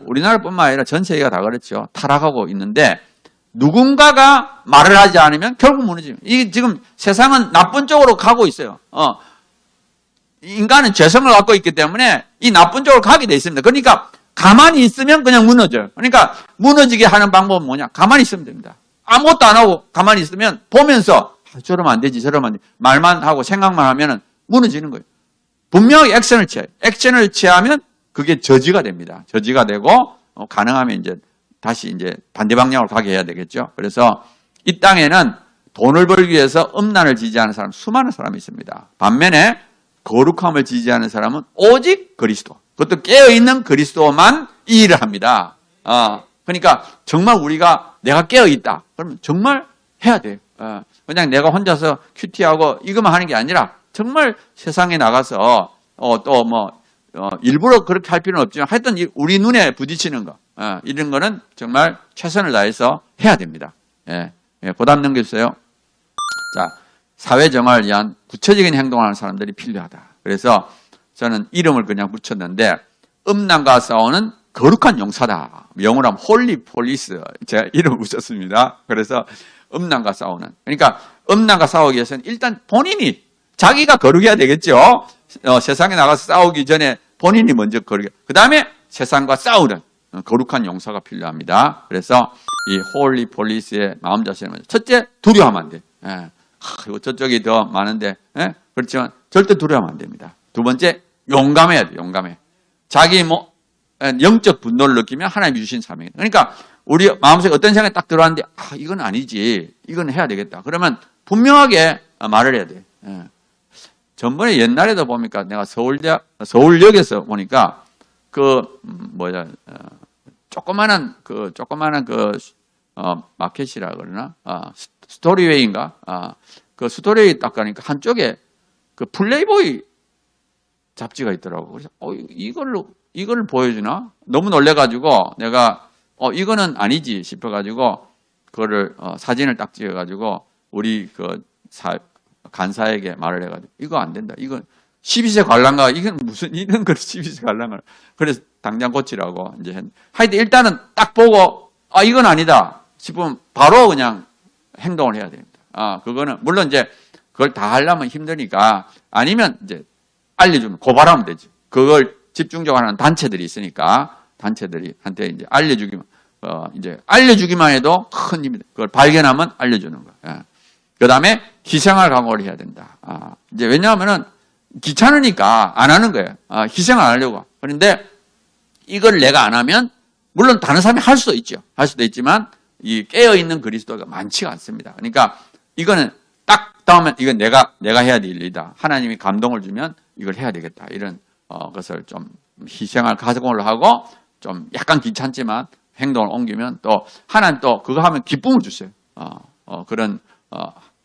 우리나라뿐만 아니라 전 세계가 다 그렇죠. 타락하고 있는데 누군가가 말을 하지 않으면 결국 무너집니다. 이게 지금 세상은 나쁜 쪽으로 가고 있어요. 인간은 죄성을 갖고 있기 때문에 이 나쁜 쪽으로 가게 돼 있습니다. 그러니까 가만히 있으면 그냥 무너져요. 그러니까 무너지게 하는 방법은 뭐냐? 가만히 있으면 됩니다. 아무것도 안 하고 가만히 있으면 보면서 저러면 안 되지, 저러면 안 되지. 말만 하고 생각만 하면 무너지는 거예요. 분명히 액션을 취해요. 액션을 취하면 그게 저지가 됩니다. 저지가 되고 가능하면 이제 다시 이제 반대 방향으로 가게 해야 되겠죠. 그래서 이 땅에는 돈을 벌기 위해서 음란을 지지하는 사람 수많은 사람이 있습니다. 반면에 거룩함을 지지하는 사람은 오직 그리스도. 그것도 깨어있는 그리스도만 이 일을 합니다. 그러니까 정말 내가 깨어있다. 그러면 정말 해야 돼요. 그냥 내가 혼자서 큐티하고 이것만 하는 게 아니라 정말 세상에 나가서 일부러 그렇게 할 필요는 없지만 하여튼 우리 눈에 부딪히는 거 이런 거는 정말 최선을 다해서 해야 됩니다. 보답 넘겨주세요. 자, 사회정화를 위한 구체적인 행동을 하는 사람들이 필요하다. 그래서 저는 이름을 그냥 붙였는데 음란과 싸우는 거룩한 용사다. 영어로 하면 홀리 폴리스. 제가 이름을 붙였습니다. 그래서 음란과 싸우는. 그러니까 음란과 싸우기 위해서는 일단 본인이 자기가 거룩해야 되겠죠. 세상에 나가서 싸우기 전에 본인이 먼저 거룩해. 그 다음에 세상과 싸우는 거룩한 용사가 필요합니다. 그래서 이 홀리 폴리스의 마음 자세는 첫째 두려워하면 안 돼. 저쪽이 더 많은데 그렇지만 절대 두려워하면 안 됩니다. 두 번째 용감해야 돼. 용감해. 자기 영적 분노를 느끼면 하나님이 주신 사명이다. 그러니까 우리 마음속에 어떤 생각이 딱 들어왔는데, 이건 아니지. 이건 해야 되겠다. 그러면 분명하게 말을 해야 돼. 예. 전번에 옛날에도 보니까 내가 서울역에서 보니까 조그마한 마켓이라 그러나? 스토리웨이인가? 그 스토리웨이 딱 가니까 한쪽에 그 플레이보이 잡지가 있더라고. 그래서, 이걸 보여주나? 너무 놀래가지고 내가, 이거는 아니지 싶어가지고, 그거를, 사진을 딱 찍어가지고, 우리 간사에게 말을 해가지고, 이거 안 된다. 이건 12세 관람가, 이건 무슨, 이런 걸 12세 관람가. 그래서 당장 고치라고 이제 하여튼 일단은 딱 보고, 이건 아니다 싶으면 바로 그냥 행동을 해야 됩니다. 그거는, 물론 이제 그걸 다 하려면 힘드니까, 아니면 이제 알려주면, 고발하면 되지. 그걸 집중적으로 하는 단체들이 있으니까, 단체들이 한테 이제 알려주기만 해도 큰 힘이 돼. 그걸 발견하면 알려주는 거야. 그 다음에 희생할 각오를 해야 된다. 이제 왜냐하면은 귀찮으니까 안 하는 거예요. 희생을 안 하려고. 그런데 이걸 내가 안 하면, 물론 다른 사람이 할 수도 있죠. 할 수도 있지만, 이 깨어있는 그리스도가 많지가 않습니다. 그러니까 이거는 딱 다음에 이건 내가 해야 될 일이다. 하나님이 감동을 주면 이걸 해야 되겠다. 이런 것을 좀 희생할 각오를 하고 좀 약간 귀찮지만 행동을 옮기면 또 하나님 또 그거 하면 기쁨을 주세요. 그런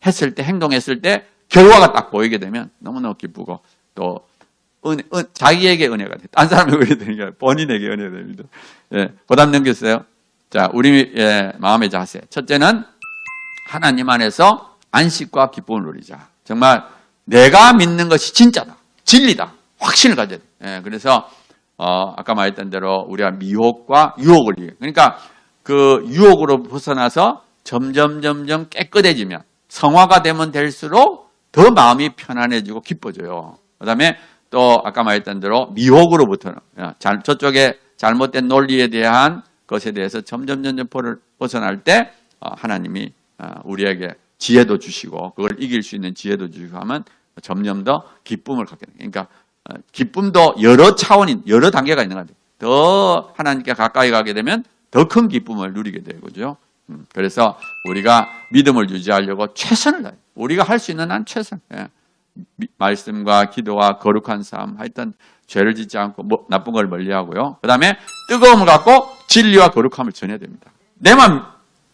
했을 때 행동했을 때 결과가 딱 보이게 되면 너무너무 기쁘고 또 자기에게 은혜가 돼. 딴 사람에게 은혜 되는 게 아니라 본인에게 은혜가 됩니다. 예, 그다음 넘겼어요. 자, 우리 마음의 자세. 첫째는 하나님 안에서 안식과 기쁨을 누리자. 정말 내가 믿는 것이 진짜다. 진리다. 확신을 가져야 돼. 예, 그래서 아까 말했던 대로 우리가 미혹과 유혹을 이겨. 그러니까 그 유혹으로 벗어나서 점점 깨끗해지면 성화가 되면 될수록 더 마음이 편안해지고 기뻐져요. 그다음에 또 아까 말했던 대로 미혹으로부터는 저쪽에 잘못된 논리에 대한 것에 대해서 점점 벗어날 때 하나님이 우리에게 지혜도 주시고 그걸 이길 수 있는 지혜도 주시고 하면 점점 더 기쁨을 갖게 됩니다. 그러니까 기쁨도 여러 단계가 있는 것 같아요. 더 하나님께 가까이 가게 되면 더 큰 기쁨을 누리게 되고죠. 그래서 우리가 믿음을 유지하려고 최선을 다해요. 우리가 할 수 있는 한 최선. 말씀과 기도와 거룩한 삶, 하여튼 죄를 짓지 않고 나쁜 걸 멀리하고요. 그 다음에 뜨거움을 갖고 진리와 거룩함을 전해야 됩니다. 내만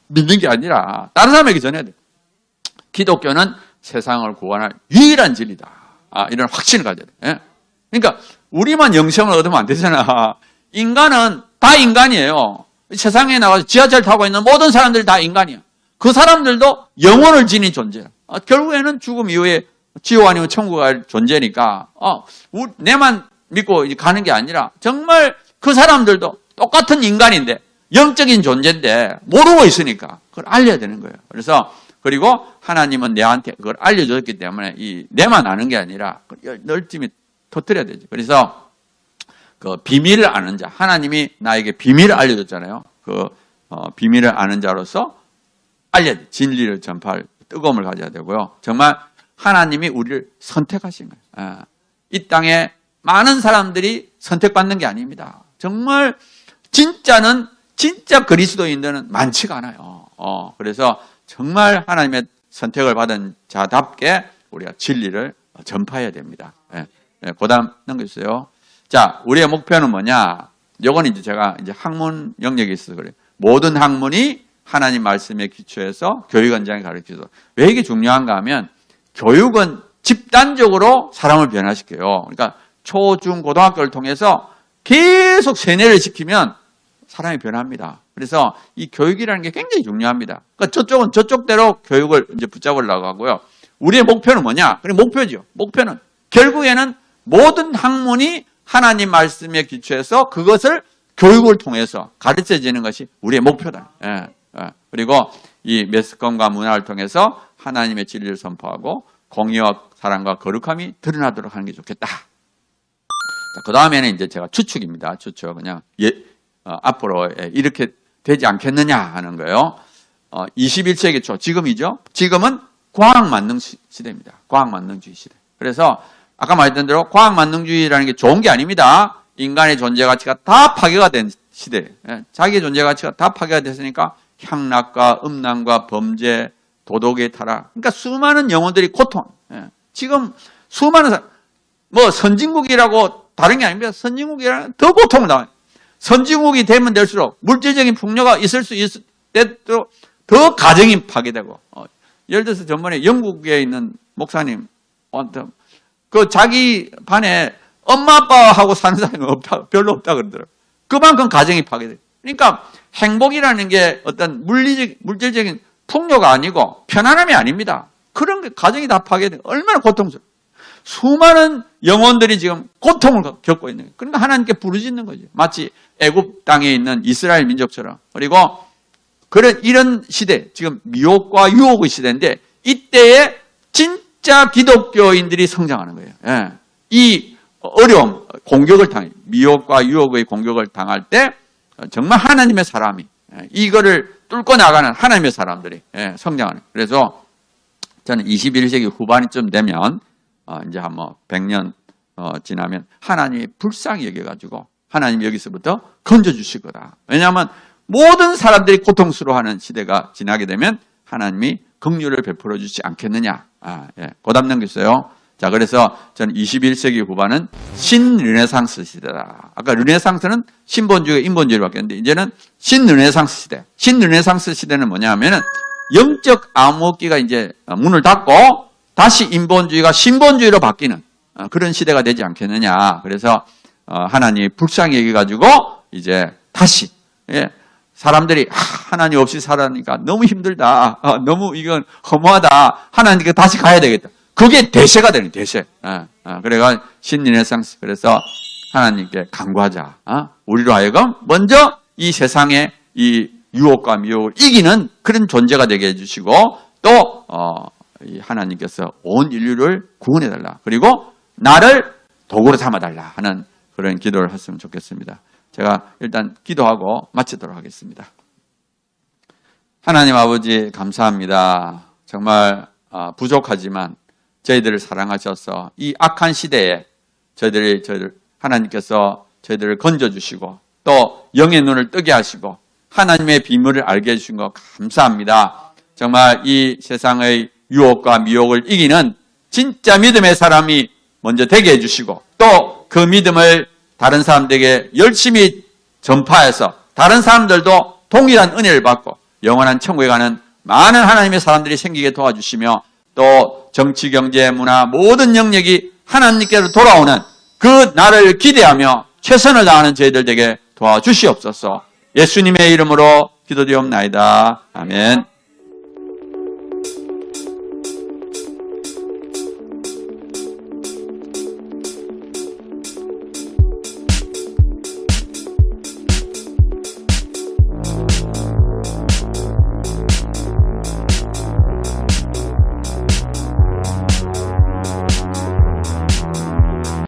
믿는 게 아니라 다른 사람에게 전해야 돼요. 기독교는 세상을 구원할 유일한 진리다. 이런 확신을 가져야 돼요. 그러니까 우리만 영생을 얻으면 안 되잖아. 인간은 다 인간이에요. 세상에 나가서 지하철 타고 있는 모든 사람들이 다 인간이야. 그 사람들도 영혼을 지닌 존재야. 결국에는 죽음 이후에 지옥 아니면 천국 갈 존재니까 내만 믿고 가는 게 아니라 정말 그 사람들도 똑같은 인간인데 영적인 존재인데 모르고 있으니까 그걸 알려야 되는 거예요. 그리고 하나님은 내한테 그걸 알려줬기 때문에 내만 아는 게 아니라 널찍이 터뜨려야 되죠. 그래서 그 비밀을 아는 자, 하나님이 나에게 비밀을 알려줬잖아요. 비밀을 아는 자로서 진리를 전파할 뜨거움을 가져야 되고요. 정말 하나님이 우리를 선택하신 거예요. 이 땅에 많은 사람들이 선택받는 게 아닙니다. 정말 진짜 그리스도인들은 많지가 않아요. 그래서 정말 하나님의 선택을 받은 자답게 우리가 진리를 전파해야 됩니다. 그 다음 넘겨주세요. 자, 우리의 목표는 뭐냐? 요건 이제 제가 학문 영역에 있어서 그래요. 모든 학문이 하나님 말씀에 기초해서 교육 현장에 가르쳐서. 왜 이게 중요한가 하면 교육은 집단적으로 사람을 변화시켜요. 그러니까 초, 중, 고등학교를 통해서 계속 세뇌를 시키면 사람이 변합니다. 그래서 이 교육이라는 게 굉장히 중요합니다. 그러니까 저쪽은 저쪽대로 교육을 이제 붙잡으려고 하고요. 우리의 목표는 뭐냐? 그래, 목표죠. 목표는 결국에는 모든 학문이 하나님 말씀에 기초해서 그것을 교육을 통해서 가르쳐지는 것이 우리의 목표다. 그리고 이 매스컴과 문화를 통해서 하나님의 진리를 선포하고 공의와 사랑과 거룩함이 드러나도록 하는 게 좋겠다. 그 다음에는 이제 제가 추측입니다. 추측. 그냥 앞으로 이렇게 되지 않겠느냐 하는 거예요. 21세기 초, 지금이죠. 지금은 과학만능 시대입니다. 과학만능주의 시대. 그래서 아까 말했던 대로 과학만능주의라는 게 좋은 게 아닙니다. 인간의 존재 가치가 다 파괴가 된 시대. 자기의 존재 가치가 다 파괴가 됐으니까 향락과 음란과 범죄, 도덕의 타락. 그러니까 수많은 영혼들이 고통. 지금 수많은 사람, 뭐 선진국이라고 다른 게 아닙니다. 선진국이라는 더 고통을 당해요. 선진국이 되면 될수록 물질적인 풍요가 있을 수 있을 때도 더 가정이 파괴되고. 예를 들어서 전번에 영국에 있는 목사님, 그 자기 반에 엄마 아빠하고 사는 사람이 별로 없다 그러더라고요. 그만큼 가정이 파괴돼요. 그러니까 행복이라는 게 어떤 물질적인 풍요가 아니고 편안함이 아닙니다. 그런 게 가정이 다 파괴돼요. 얼마나 고통스러워요. 수많은 영혼들이 지금 고통을 겪고 있는 거예요. 그러니까 하나님께 부르짖는 거죠. 마치 애굽 땅에 있는 이스라엘 민족처럼. 그리고 이런 시대, 지금 미혹과 유혹의 시대인데 이때에 진짜 기독교인들이 성장하는 거예요. 예. 이 어려움, 공격을 당해 미혹과 유혹의 공격을 당할 때 정말 하나님의 사람이 이거를 뚫고 나가는 하나님의 사람들이 성장하는 거예요. 그래서 저는 21세기 후반쯤 되면 이제 한 100년 지나면 하나님이 불쌍히 여겨가지고 하나님이 여기서부터 건져주실 거다. 왜냐하면 모든 사람들이 고통스러워하는 시대가 지나게 되면 하나님이 긍휼을 베풀어 주지 않겠느냐. 고담 넘겼어요. 자, 그래서 저는 21세기 후반은 신르네상스 시대다. 아까 르네상스는 신본주의가 인본주의로 바뀌었는데 이제는 신르네상스 시대. 신르네상스 시대는 뭐냐 하면은 영적 암흑기가 이제 문을 닫고 다시 인본주의가 신본주의로 바뀌는 그런 시대가 되지 않겠느냐. 그래서 하나님이 불쌍히 여겨가지고 이제 다시 사람들이 하나님 없이 살아니까 너무 힘들다. 너무 이건 허무하다. 하나님께 다시 가야 되겠다. 그게 대세가 되는 대세. 그래가 신르네상스. 그래서 하나님께 간구하자. 우리로 하여금 먼저 이 세상의 이 유혹과 미혹을 이기는 그런 존재가 되게 해주시고 또 하나님께서 온 인류를 구원해달라. 그리고 나를 도구로 삼아달라 하는 그런 기도를 했으면 좋겠습니다. 제가 일단 기도하고 마치도록 하겠습니다. 하나님 아버지 감사합니다. 정말 부족하지만 저희들을 사랑하셔서 이 악한 시대에 하나님께서 저희들을 건져주시고 또 영의 눈을 뜨게 하시고 하나님의 비밀을 알게 해주신 것 감사합니다. 정말 이 세상의 유혹과 미혹을 이기는 진짜 믿음의 사람이 먼저 되게 해주시고 또 그 믿음을 다른 사람들에게 열심히 전파해서 다른 사람들도 동일한 은혜를 받고 영원한 천국에 가는 많은 하나님의 사람들이 생기게 도와주시며 또 정치, 경제, 문화 모든 영역이 하나님께로 돌아오는 그 날을 기대하며 최선을 다하는 저희들 되게 도와주시옵소서. 예수님의 이름으로 기도드리옵나이다. 아멘.